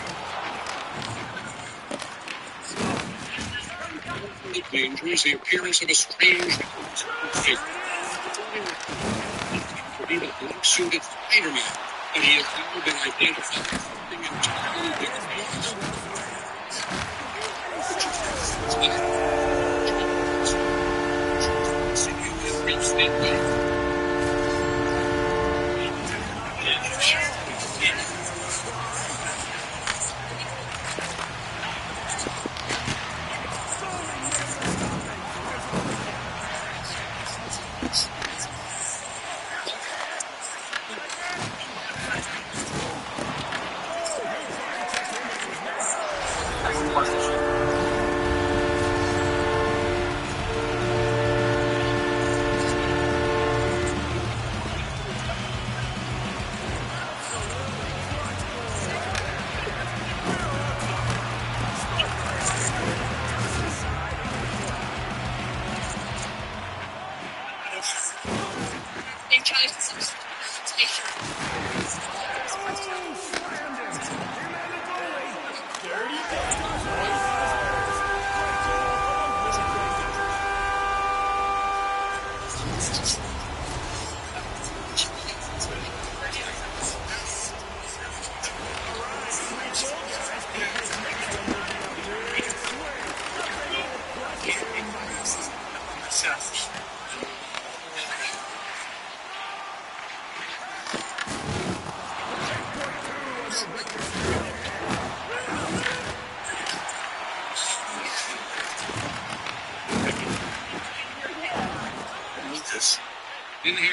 The danger is the appearance of a strange figure. To be the black-suited Spider-Man, but he has now been identified as something entirely different.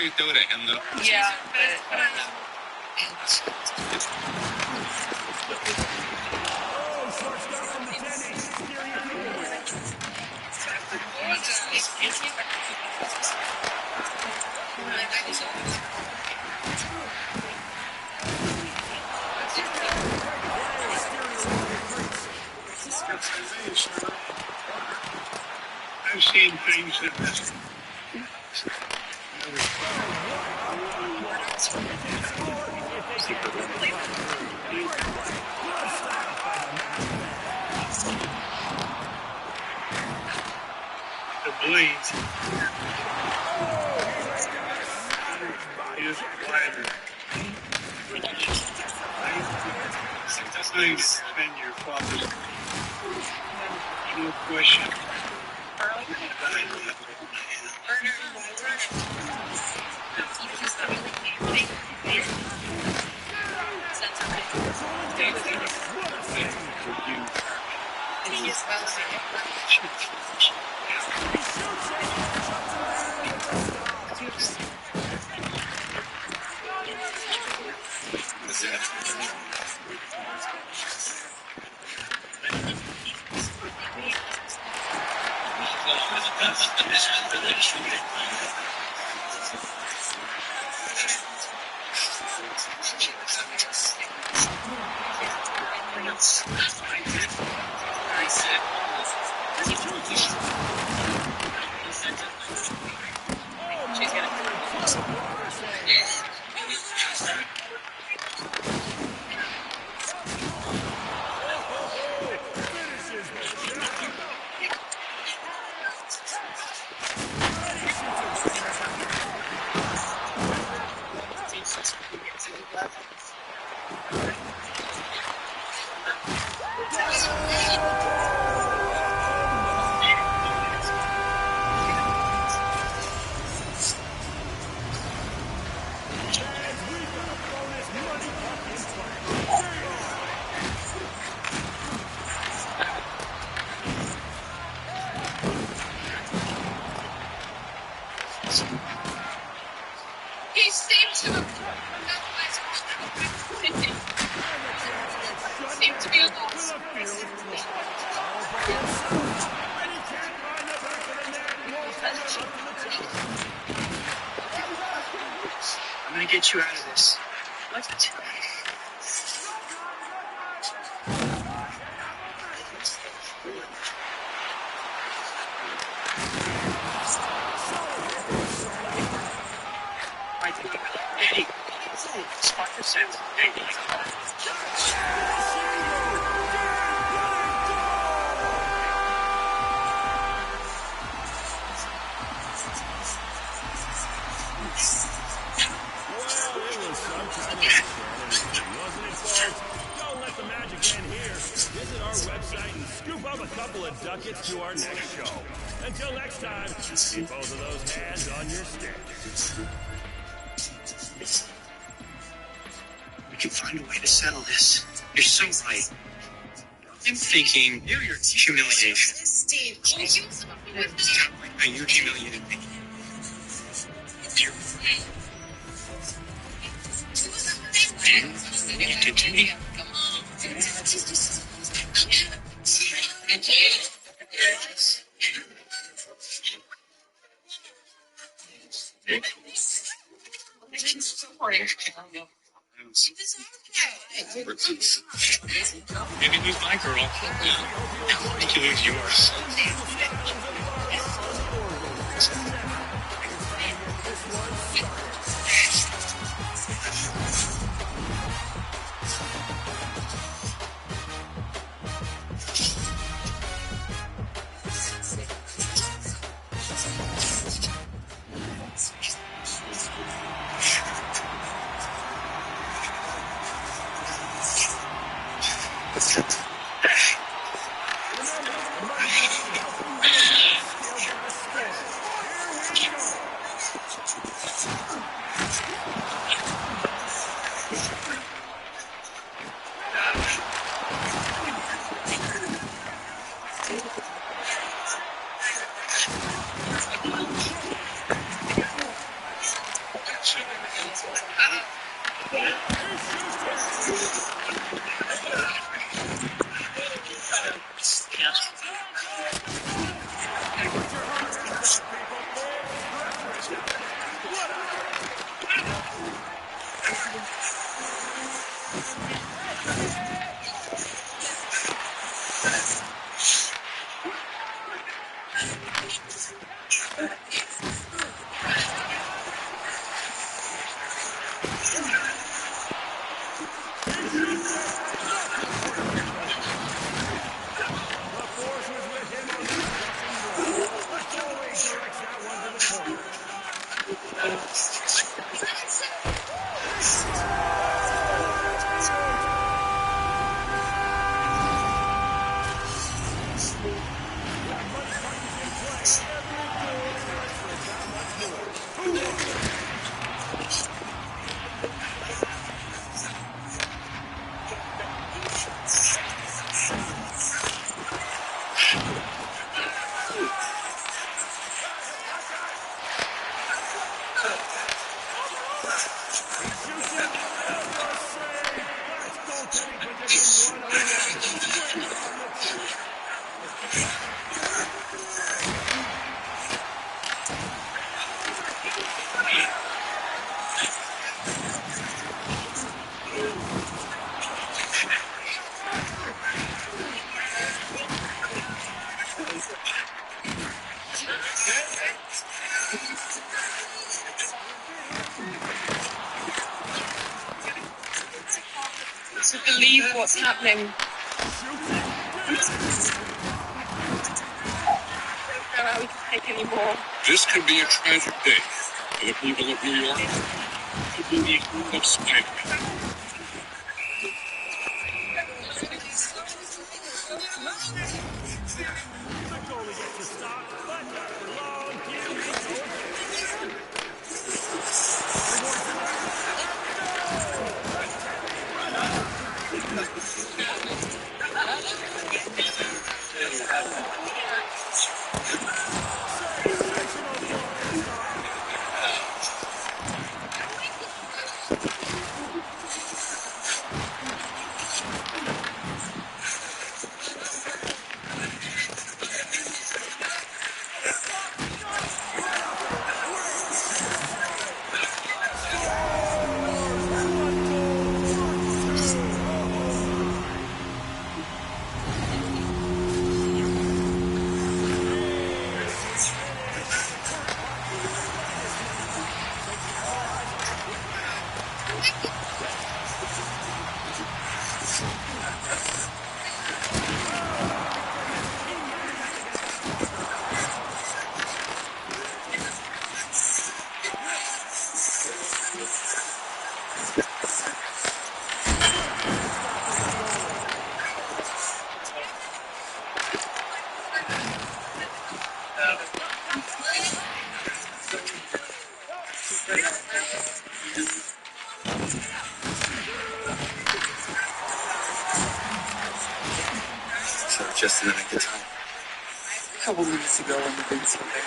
you throw it at him, though. Yeah, but I don't know. I've seen things that the blades is wider. That's how you defend your father's. No question. He seemed to seemed to be a loss. I'm gonna get you out of this. What? Eddie, spot yourself. Don't let the magic end here. Visit our website and scoop up a couple of ducats to our next show. Until next time, keep both of those hands on your stick. We can find a way to settle this. You're so right. I'm thinking humiliation. Steve, You humiliated me. And you did to me. Maybe lose my girl. I think you lose yours. force was with him on that crushing blow. The goalie directs that one to the corner. To believe what's happening. Don't know how we can take any more. This could be a tragic day for the people of New York. It could be the equivalent of Spider-Man. The goalie gets a stop. Left after long. Here we go again. So just in the nick of time. A couple minutes ago when the big so bad.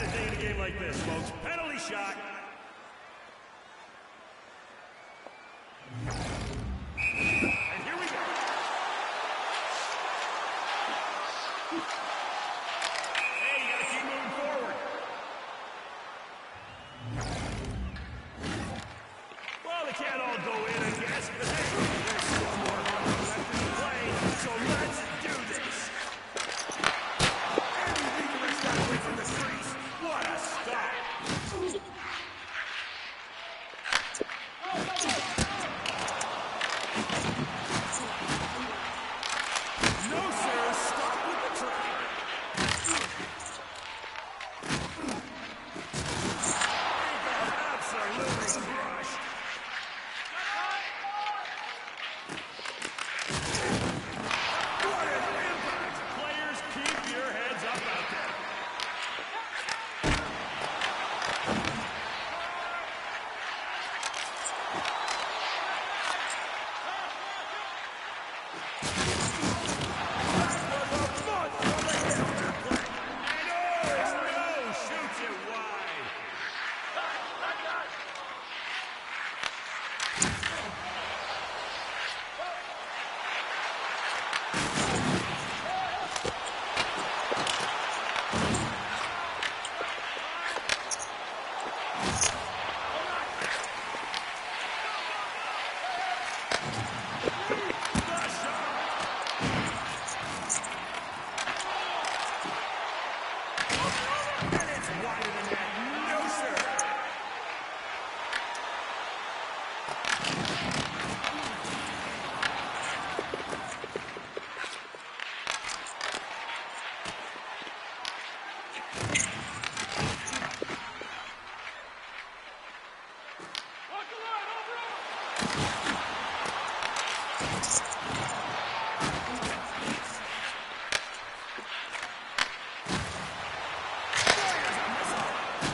kind of thing in a game like this, folks. Penalty shot. And here we go. Hey, you gotta keep moving forward. Well, they can't all go in, I guess, but hey, there's still more hockey left in the play, so let's do this. And he redirects that away from the crease. What a stop. No, sir, stop with the try. Absolutely crushed. What an impact! Players, keep your heads up out there. Shoots it wide. And it's wider than that. No, sir.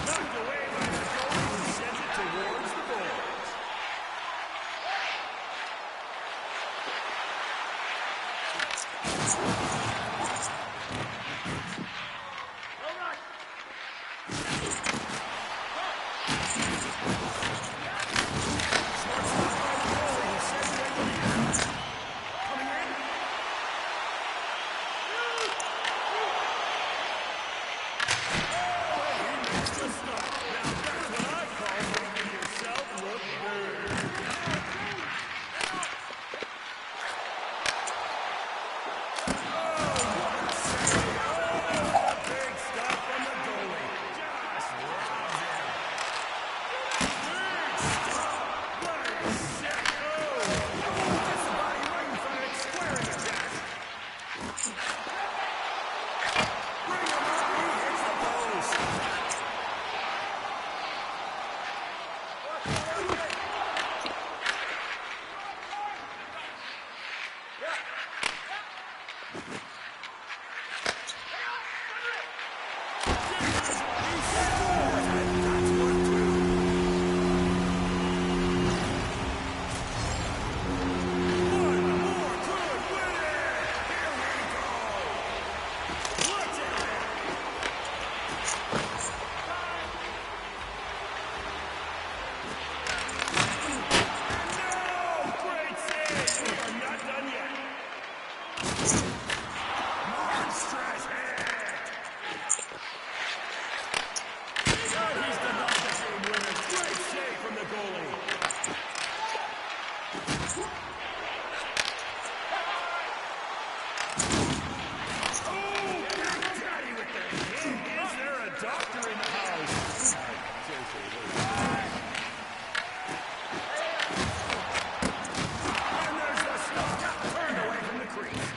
Knocked away by the goalie who sends it towards the boards. Smart stop by the goalie who sends it into the air. Coming in. Now that's what I call making yourself look good. Big stop from the goalie. Just robs him. Big stop. What a sick move. Puts the body right in front of it, squaring the deck. Bring him on. He hits the post. Monstrous hit! He's denied the game winner. Great save from the goalie. Oh, Big Daddy with the hit. Is there a doctor in the house? And there's the stop. Turned away from the crease.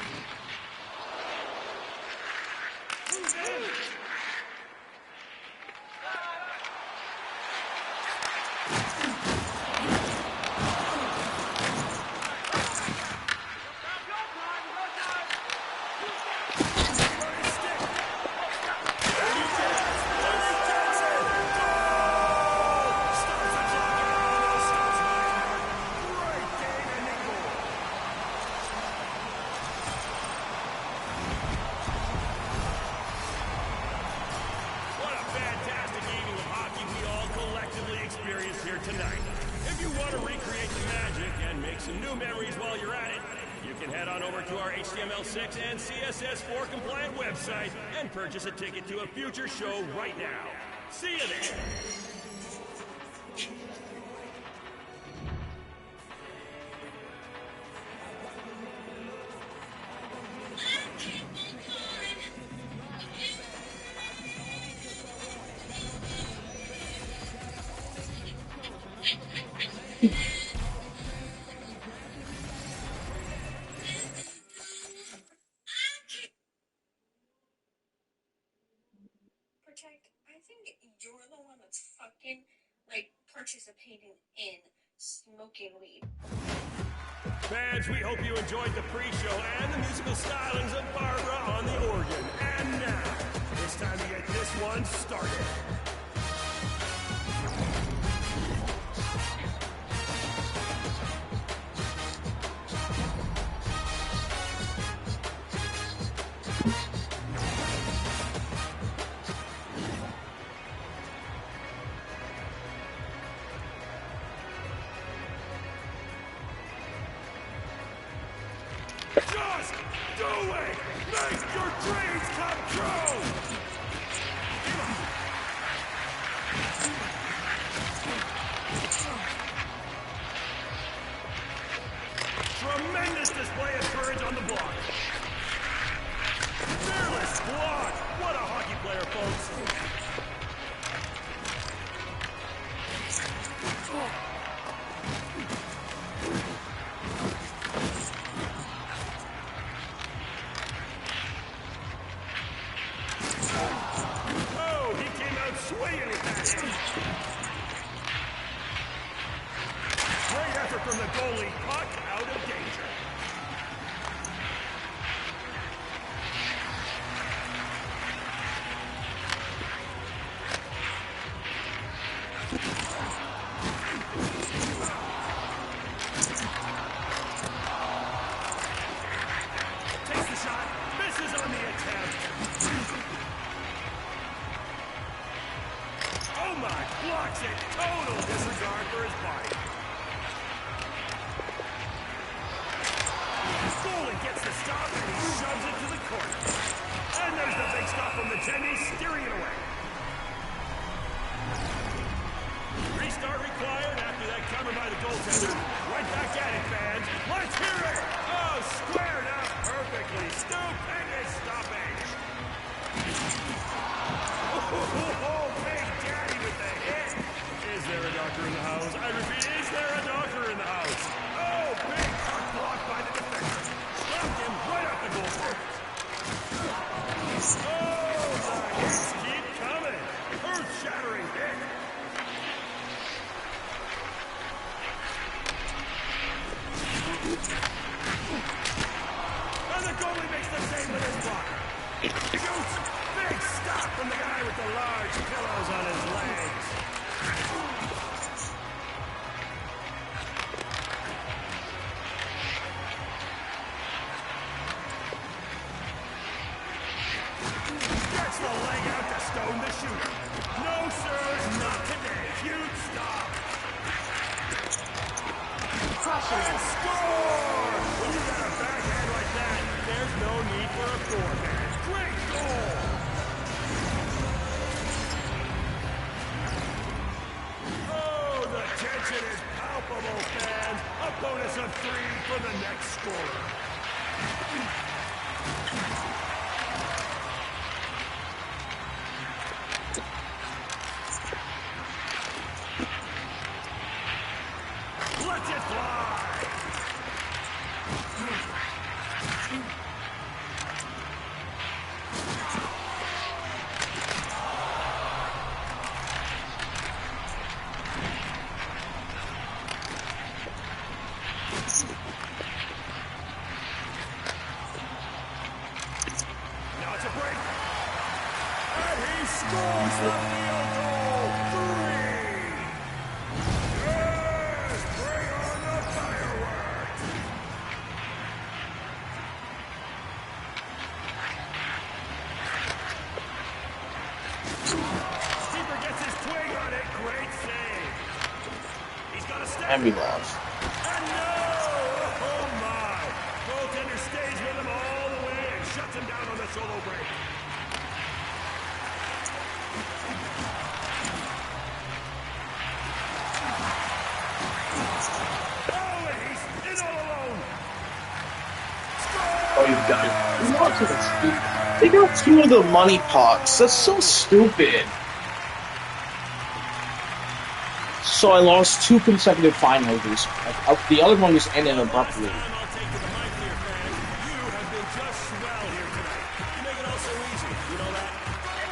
tonight. If you want to recreate the magic and make some new memories while you're at it, you can head on over to our HTML6 and CSS4 compliant website and purchase a ticket to a future show right now. See you there. I think you're the one that's fucking, like, participating in smoking weed. Fans, we hope you enjoyed the pre-show and the musical stylings of Barbara on the organ. And now, it's time to get this one started. Just do it! Make your dreams come true! Tremendous display of courage on the block. Fearless block! What a hockey player, folks! Oh, he came out swinging with that hit. Great effort from the goalie. Puck out of danger. Takes the shot. Misses on the attempt. Oh my, blocks it. Total disregard for his body. Goalie gets the stop and he shoves it to the corner. And there's the big stop from the Jenny, steering it away. Restart required after that cover by the goaltender. Right back at it, fans. Let's hear it. Oh, squared up perfectly. Stupendous stoppage. Oh, Big Daddy with the hit. Is there a doctor in the house? I repeat, is there a doctor in the house? Oh, big puck blocked by the defender. Stopped him right off the goal post. Oh, the hits keep coming. Earth-shattering hit. And the goalie makes the save with his block. Shoots. Big stop from the guy with the large pillows on his legs. Gets the leg out to stone the shooter. No, sirs, not today. Huge stop. And score! When you got a backhand like that, there's no need for a forehand. Great goal! Oh, the tension is palpable, fans. A bonus of 3 for the next scorer. Let it fly! And we lost. And no! Oh my! Goaltender stays with him all the way and shuts him down on the solo break. Oh, and he's in all alone. Oh, he's done. They got 2 of the money pucks. That's so stupid. So I lost 2 consecutive finals. The other one just ended abruptly. I'll take to the mic here, fans. You have been just swell here tonight. You make it all so easy. You know that?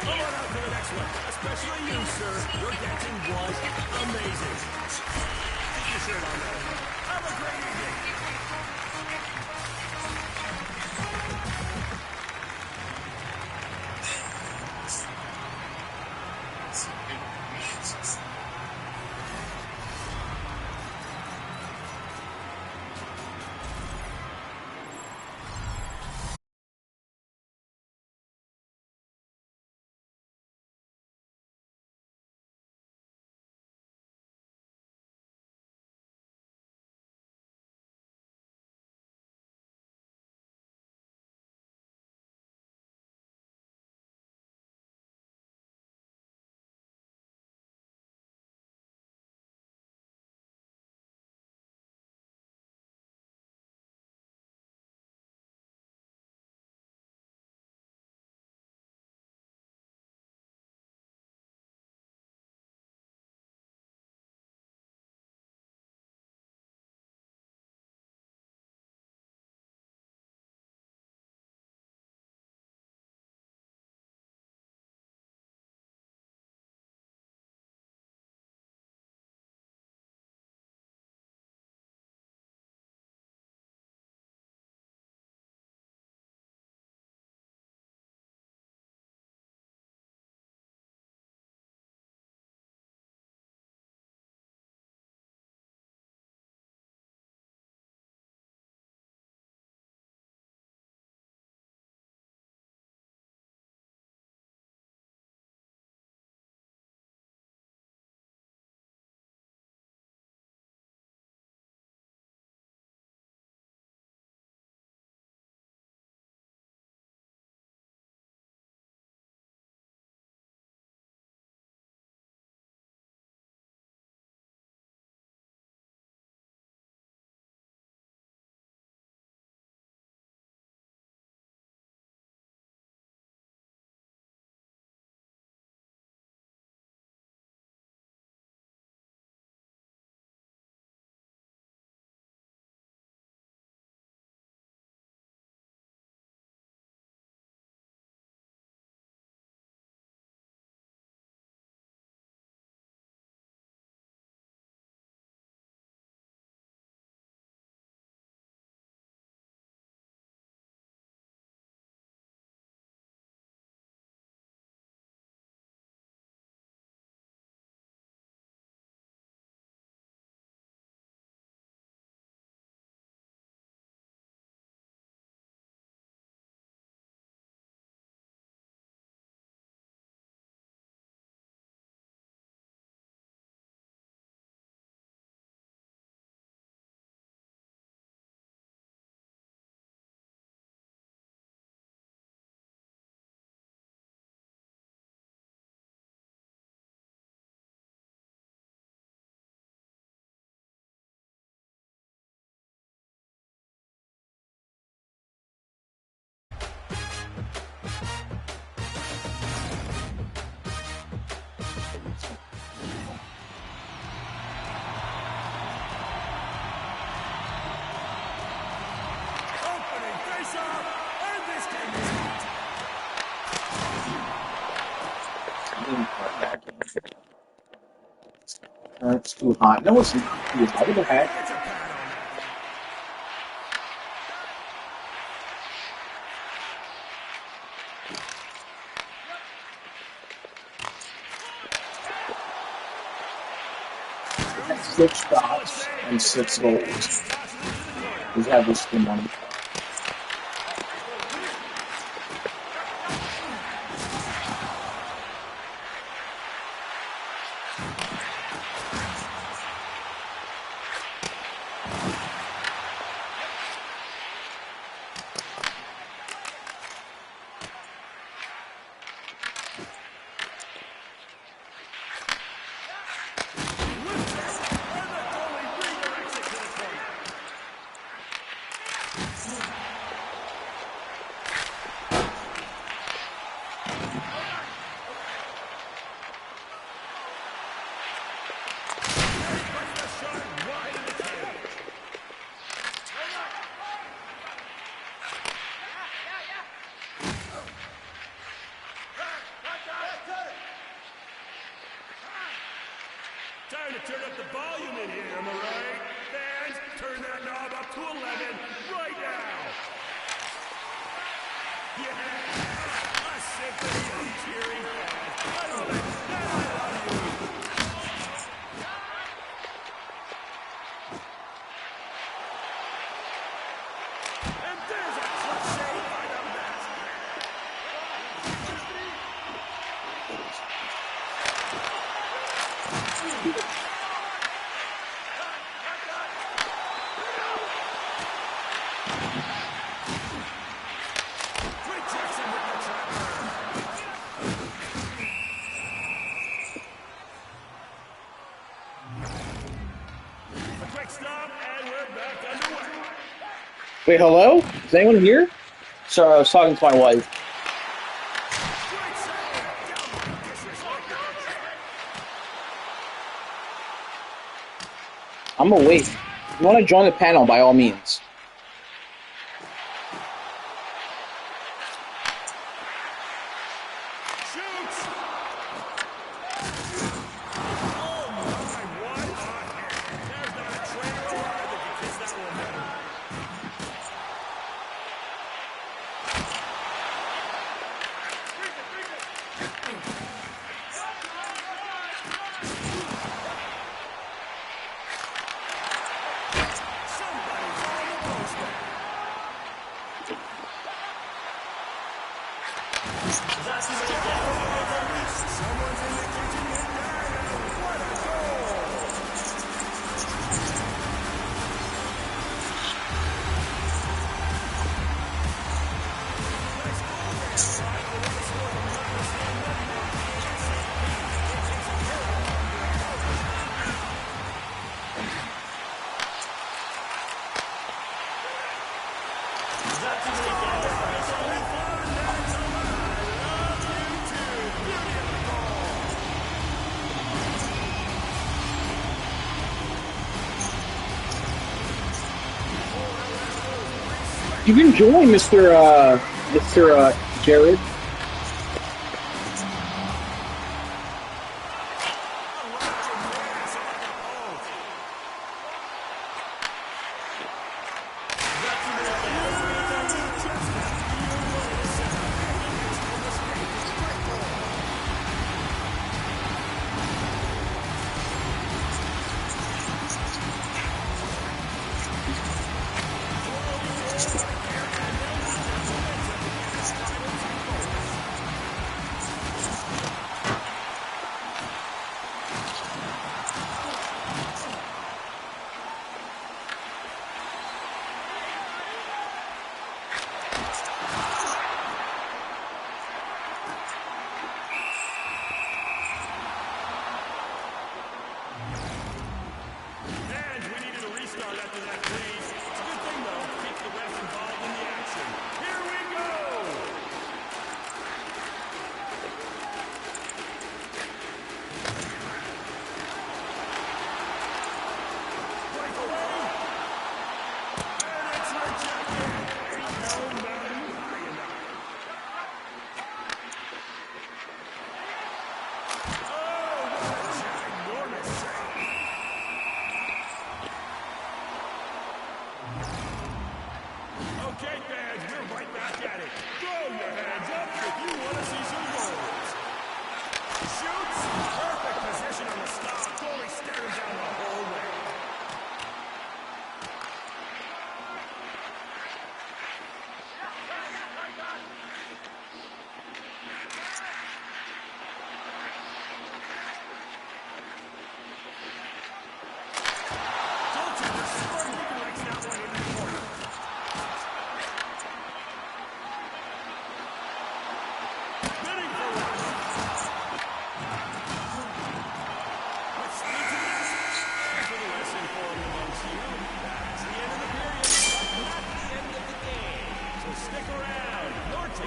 Come on out to the next one. Especially you, sir. Your dancing was amazing. Get your shirt on there. Have a great evening. It's too hot. No, it's not too hot. What the heck? That's 6 shots and 6 goals. We have this game on. Time to turn up the volume in here, am I right? Fans, turn that knob up to 11 right now. Yeah, a symphony of cheering fans. I love it, and I love you. And there's a clutch save by the master. Wait, hello? Is anyone here? Sorry, I was talking to my wife. I'm awake. If you want to join the panel, by all means. You can join, Mr. Jared.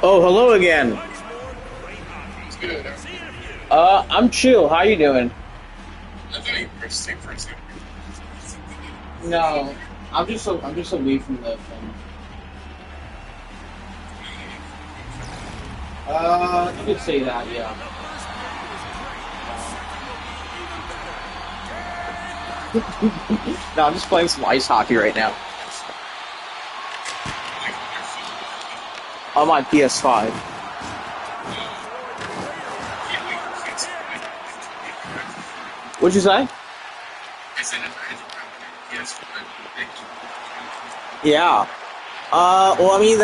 Oh, hello again. I'm chill. How you doing? I thought you were sick for a second. No, I'm just away from the phone. You could say that, yeah. No, I'm just playing some ice hockey right now. I'm on PS5. What'd you say? Yeah. Well, I mean,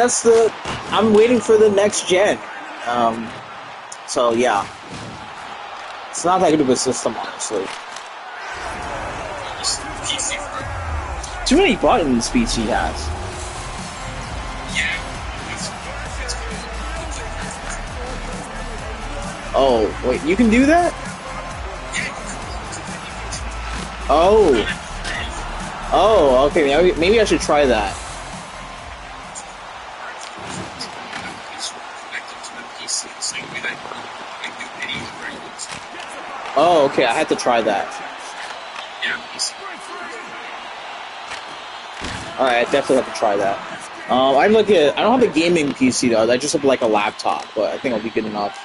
I'm waiting for the next gen. So yeah. It's not that good of a system, honestly. Too many buttons PC has. Oh, wait, you can do that? Oh. Oh, okay, maybe I should try that. Oh, okay, I had to try that. Alright, I definitely have to try that. I don't have a gaming PC though, I just have like a laptop, but I think I'll be good enough.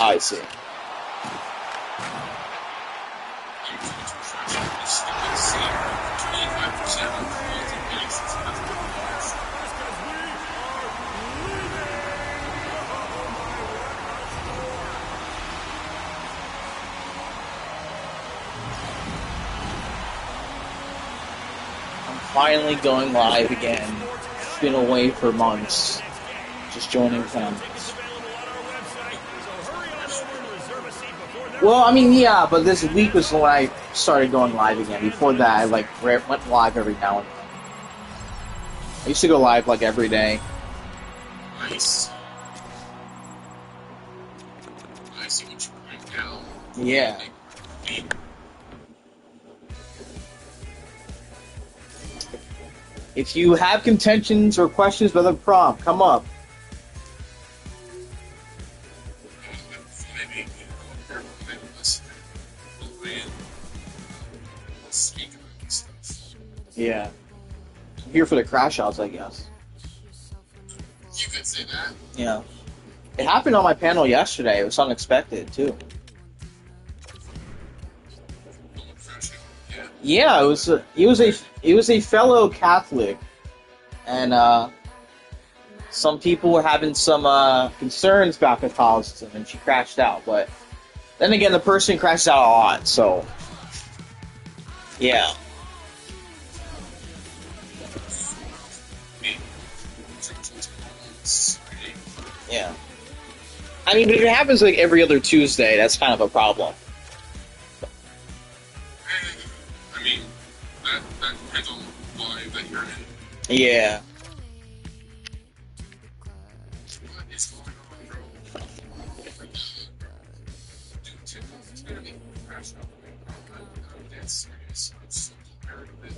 I see. I'm finally going live again. It's been away for months. Just joining families. Well, I mean, yeah, but this week was when I started going live again. Before that, I went live every now and then. I used to go live like every day. Nice. I see what you're doing now. Yeah. If you have contentions or questions about the prompt, come up. Yeah. I'm here for the crash outs, I guess. You could say that. Yeah. It happened on my panel yesterday. It was unexpected, too. Yeah, it was a fellow Catholic, and some people were having some concerns about Catholicism, and she crashed out. But then again, the person crashed out a lot, so yeah. Yeah. I mean, but if it happens like every other Tuesday, that's kind of a problem. I mean, that depends on the live that you're in. Yeah. What is going on, bro? It's gonna be crashed out. I'm dead serious. I'm so tired of it.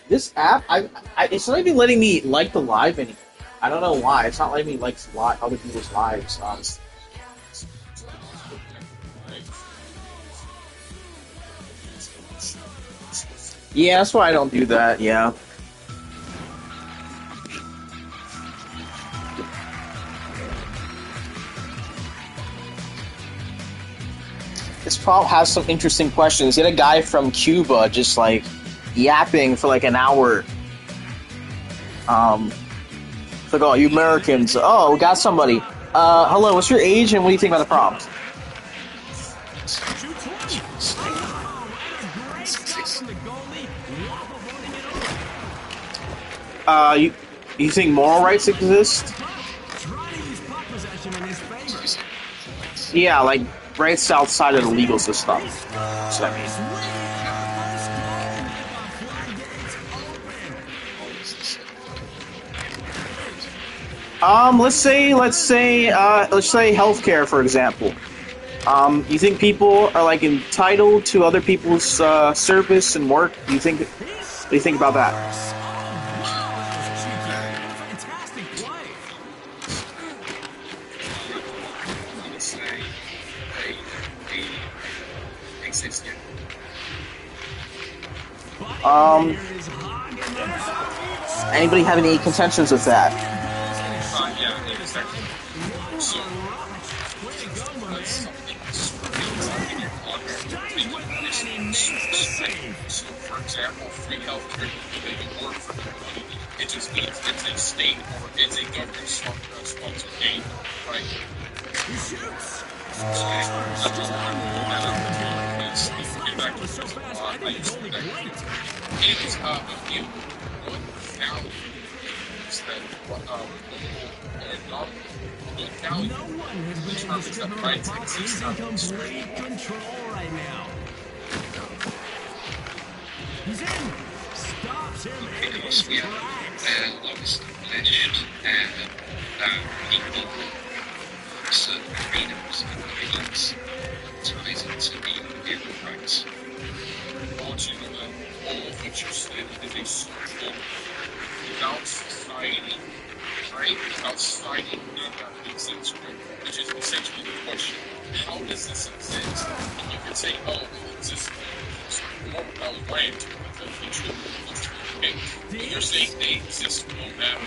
This app, it's not even letting me like the live anymore. I don't know why. It's not letting me like other people's lives. Yeah, that's why I don't do that. Yeah. This prompt has some interesting questions. You had a guy from Cuba just like yapping for like an hour. It's like, oh, you Americans. Oh, we got somebody. Hello, what's your age and what do you think about the prompt? You think moral rights exist? Yeah, like rights outside of the legal system. That's what I mean. Let's say healthcare, for example. You think people are like entitled to other people's service and work? What do you think about that? 6 yet. Anybody have any contentions with that? Yeah, exactly. So, that's something So, for example, free healthcare that you work for the company, it just means it's a state or it's a government-sponsored game, right? He's in complete control right now. He's in. Stops him in his tracks. Established people certain freedoms and rights ties into the human rights. All of what you said is a social without society, right? Without society, that makes sense, right? Which is essentially the question: how does this exist? And you can say, oh, it exists without land, okay? But you're saying they exist no matter,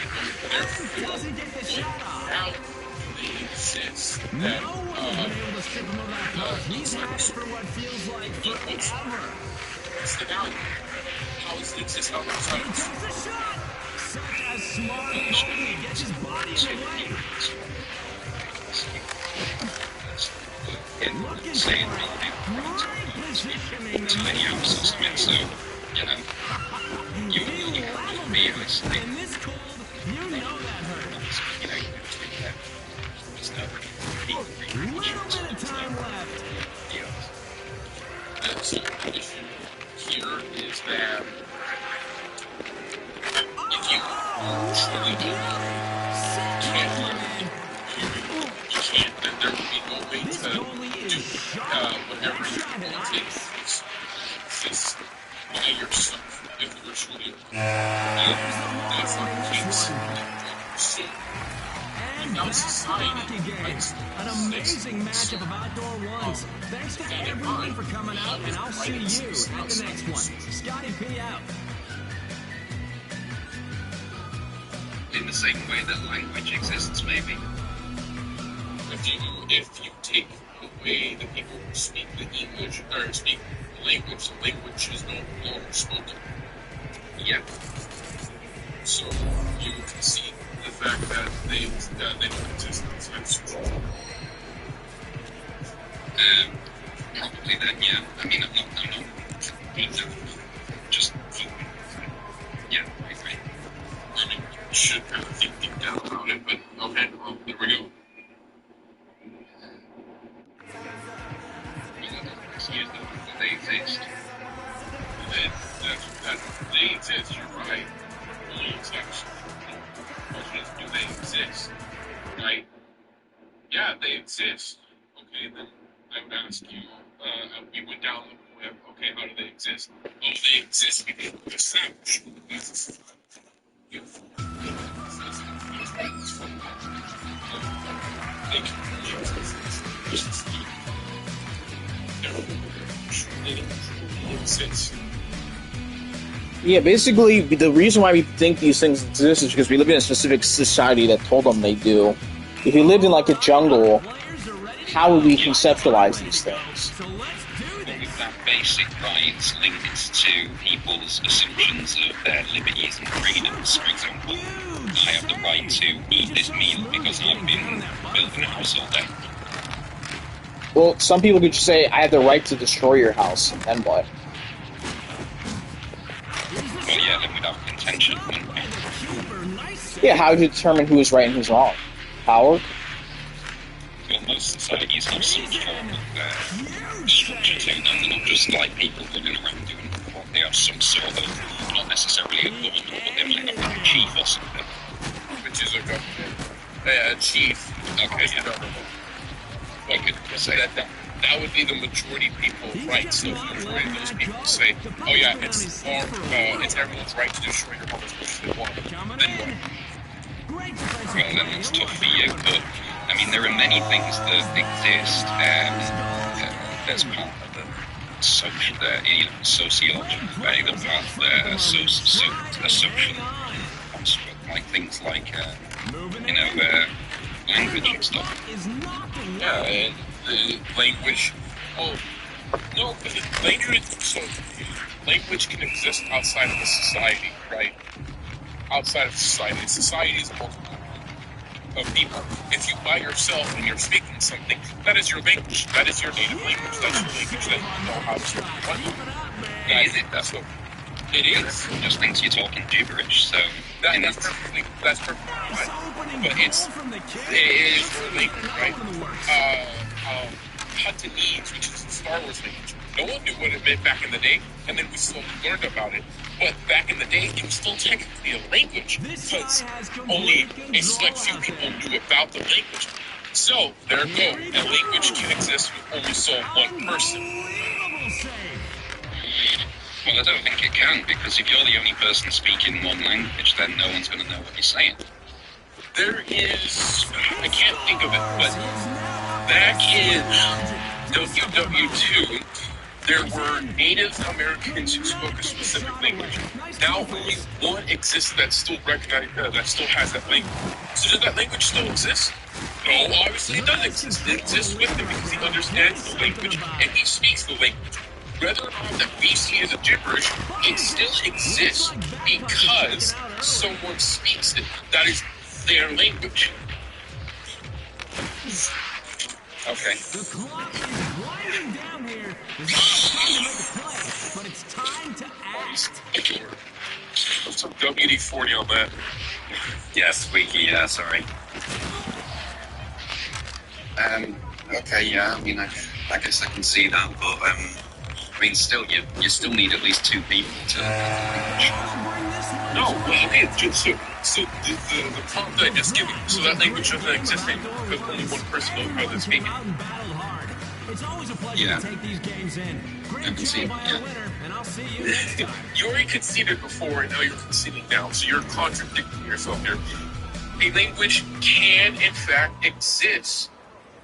therefore, how do they exist? That he's had for what feels like forever. What's the value? How is it exist outside? He takes a shot. Such a smart move. He gets his body in the way. Looking for it. Great positioning. Tiny houses, so, you know, you be honest. In this cold, you know that hurts. You know, there's no little bit of time left. So the issue here is that if you truly can't, then there will be no way to do whatever you want to take this yourself if you're truly that's not the case. So without society, an amazing matchup of outdoor ones. Thanks to everyone for coming out, and I'll see you at the next one. Scotty P out. In the same way that language exists, maybe. If you take away the people who speak the English or speak the language is no longer spoken. Yeah. So you can see the fact that they don't exist outside school. Probably then, yeah. I mean, I'm not just yeah, I agree. I mean, you should kind of think deep down about it, but okay, well, there we go. They exist. They exist, you're right. Only exception. The question is, do they exist? Right? Yeah, they exist. Okay, then I would ask you, we went down the web, okay, how do they exist? Oh, they exist because they're established. That's a beautiful. They can exist. They truly exist. Yeah, basically, the reason why we think these things exist is because we live in a specific society that told them they do. If you lived in, like, a jungle, how would we conceptualize these things? With that basic rights linked to people's assumptions of their liberties and freedoms. For example, I have the right to eat this meal because I've been building a house all day. Well, some people could just say, I have the right to destroy your house, and then what? Well, yeah, then we'd have contention, wouldn't we? Yeah, how do you determine who is right and who's wrong? Power? Well, most societies have some form of structure to them. They're not just like people living around doing what they have some sort of, not necessarily a government, but they might have like a chief or something. Which is a government. A chief. Okay, yeah. You could say that would be the majority people, right? So the majority of those people say, oh yeah, it's everyone's right to destroy your home as much as they want. Then what? Well, then it's tough for you, but I mean, there are many things that exist as part of sociology, right? About their social construct, like things like language and stuff. Yeah, and the language. Oh, no, language can exist outside of a society, right? Outside of society. Society is multiple of people. If you by yourself and you're speaking something, that is your language. That is your native language. That's your language that you know how to speak. That's what it is. It just thinks you're talking gibberish, so that's perfectly fine. But it is your language, right? Cantonese, which is the Star Wars language. No one knew what it meant back in the day, and then we slowly learned about it. But back in the day, it was still technically a language, because only a select few people knew about the language. So, there you go. A language can exist with only one person. Well, I don't think it can, because if you're the only person speaking one language, then no one's going to know what you're saying. There is... I can't think of it, but back in WW2, there were Native Americans who spoke a specific language. Now only one exists that still that still has that language. So does that language still exist? No, obviously it does exist. It exists with him because he understands the language and he speaks the language. Whether or not that we see it as a gibberish, it still exists because someone speaks it. That is their language. Okay. The clock is winding down here. There's not time to make a play, but it's time to act. What's some WD-40 on that? Yeah, squeaky, yeah, sorry. Okay, yeah, I mean, I guess I can see that, but, I mean, still, you still need at least two people to... No, well, okay, so the prompt that I just given you, so that language doesn't exist anymore, because only one person knows how to speak it. It's always a pleasure to take these games in. Great job by our winner, and I'll see you next time. You already conceded before, and now you're conceding now, so you're contradicting yourself here. A language can, in fact, exist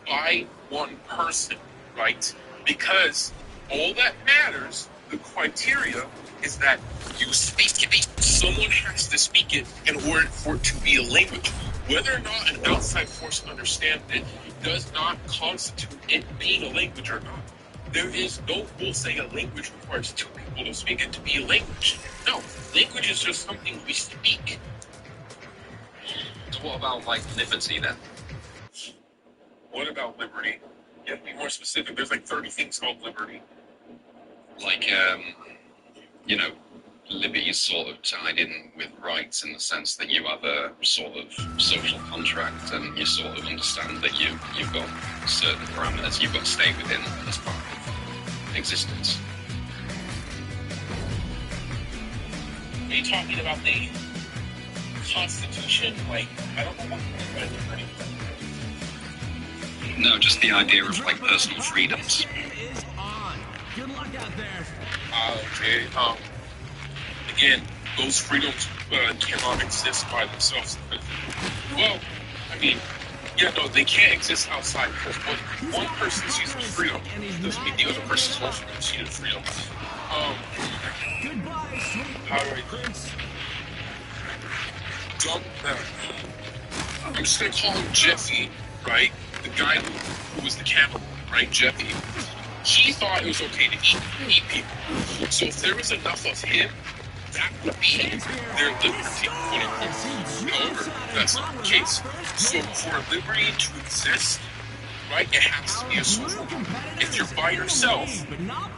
by one person, right? Because all that matters, the criteria, is that you speak it. Someone has to speak it in order for it to be a language. Whether or not an outside force understands it does not constitute it being a language or not. There is no rule saying a language requires two people to speak it to be a language. No, language is just something we speak. So what about, like, liberty, then? What about liberty? You have to be more specific. There's like 30 things called liberty. Like, you know, liberty is sort of tied in with rights in the sense that you have a sort of social contract and you sort of understand that you've got certain parameters you've got to stay within as part of existence. Are you talking about the Constitution? Like, I don't know what you mean by liberty. No, just the idea of, like, personal freedoms. It is on. Good luck out there. Okay, again, those freedoms cannot exist by themselves. Well, I mean, yeah, no, they can't exist outside because when one person sees freedom doesn't mean the other person's also going to see the freedom. Goodbye, sweet how do I dump that? I'm just going to call him Jeffy, right? The guy who was the cannibal, right? Jeffy. He thought it was okay to eat people. So if there was enough of him, that would be their liberty, quote unquote. However, that's not the case. So for liberty to exist, right, it has to be a social. If you're by yourself,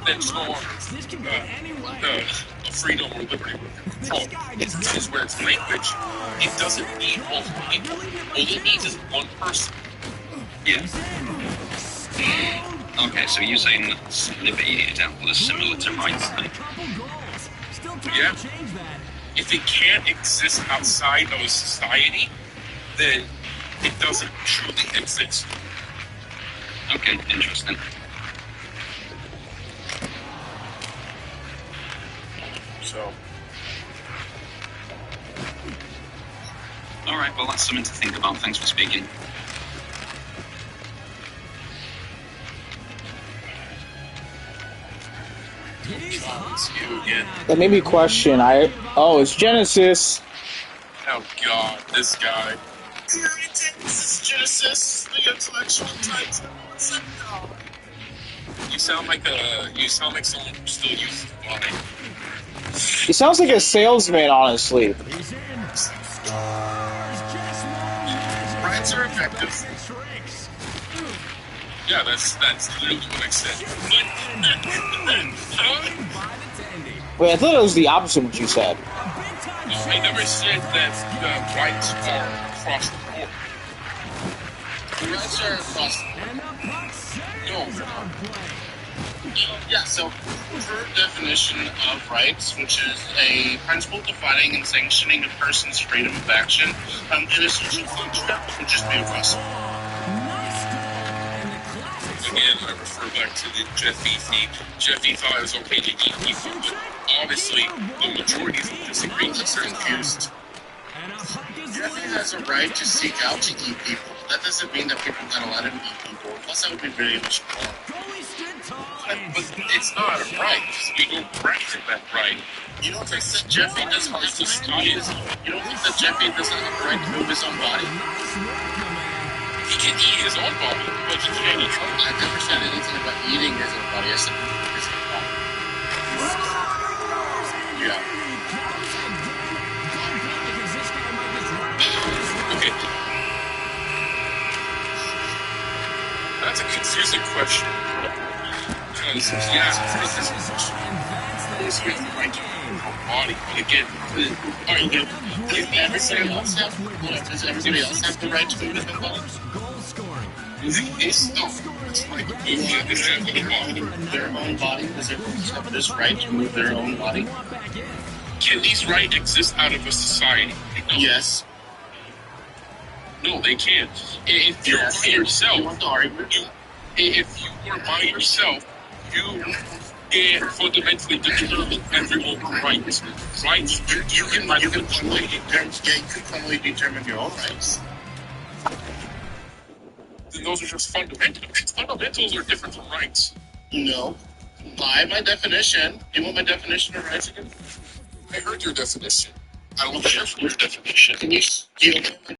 then it's no longer freedom or liberty. This is where it's language. It doesn't need multiple people. All it needs is one person. Yeah. Okay, so you're saying that liberty example is similar to rights then? Yeah. If it can't exist outside of a society, then it doesn't truly exist. Okay, interesting. So. Alright, well that's something to think about. Thanks for speaking. It's you again. That made me question. It's Genesis. Oh God, this guy. Here it is, Genesis, the intellectual titan. What's up, dog? You sound like someone who still uses the body. He sounds like a salesman, honestly. Rights are effective. Yeah, that's literally what I said. Wait, I thought it was the opposite of what you said. I never said that the rights are across the board. The rights are across the board. No, they're not. Yeah, so her definition of rights, which is a principle defining and sanctioning a person's freedom of action in a social contract, would just be across the board. Again, I refer back to the Jeffy thing. Jeffy thought it was okay to eat people, but obviously the majority disagree with certain views. Jeffy has a right to seek out to eat people. That doesn't mean that people gotta let him eat people. Plus, that would be very much more. But it's not a right. We don't practice that right. You don't think that Jeffy doesn't have to stop his... You don't think that Jeffy doesn't have the right to move his own body? He can eat his own body, but he can't eat others. I never said anything about eating his own body. I said his own body. Yeah. Okay. That's a confusing question. Because, it's with the right to move her body, but again, does everybody else have the right to move their own body? It's not. It's like Their own body? Does everyone have this right to move their own body? Can these rights exist out of a society? Yes. No, they can't. If you're by yourself, if you are by yourself, you can fundamentally determine everyone's rights. Rights you can only determine your own rights. Then those are just fundamental. Fundamentals are different from rights. No. By my definition. Do you want my definition of rights again? I heard your definition. I don't care for your definition. Can you steal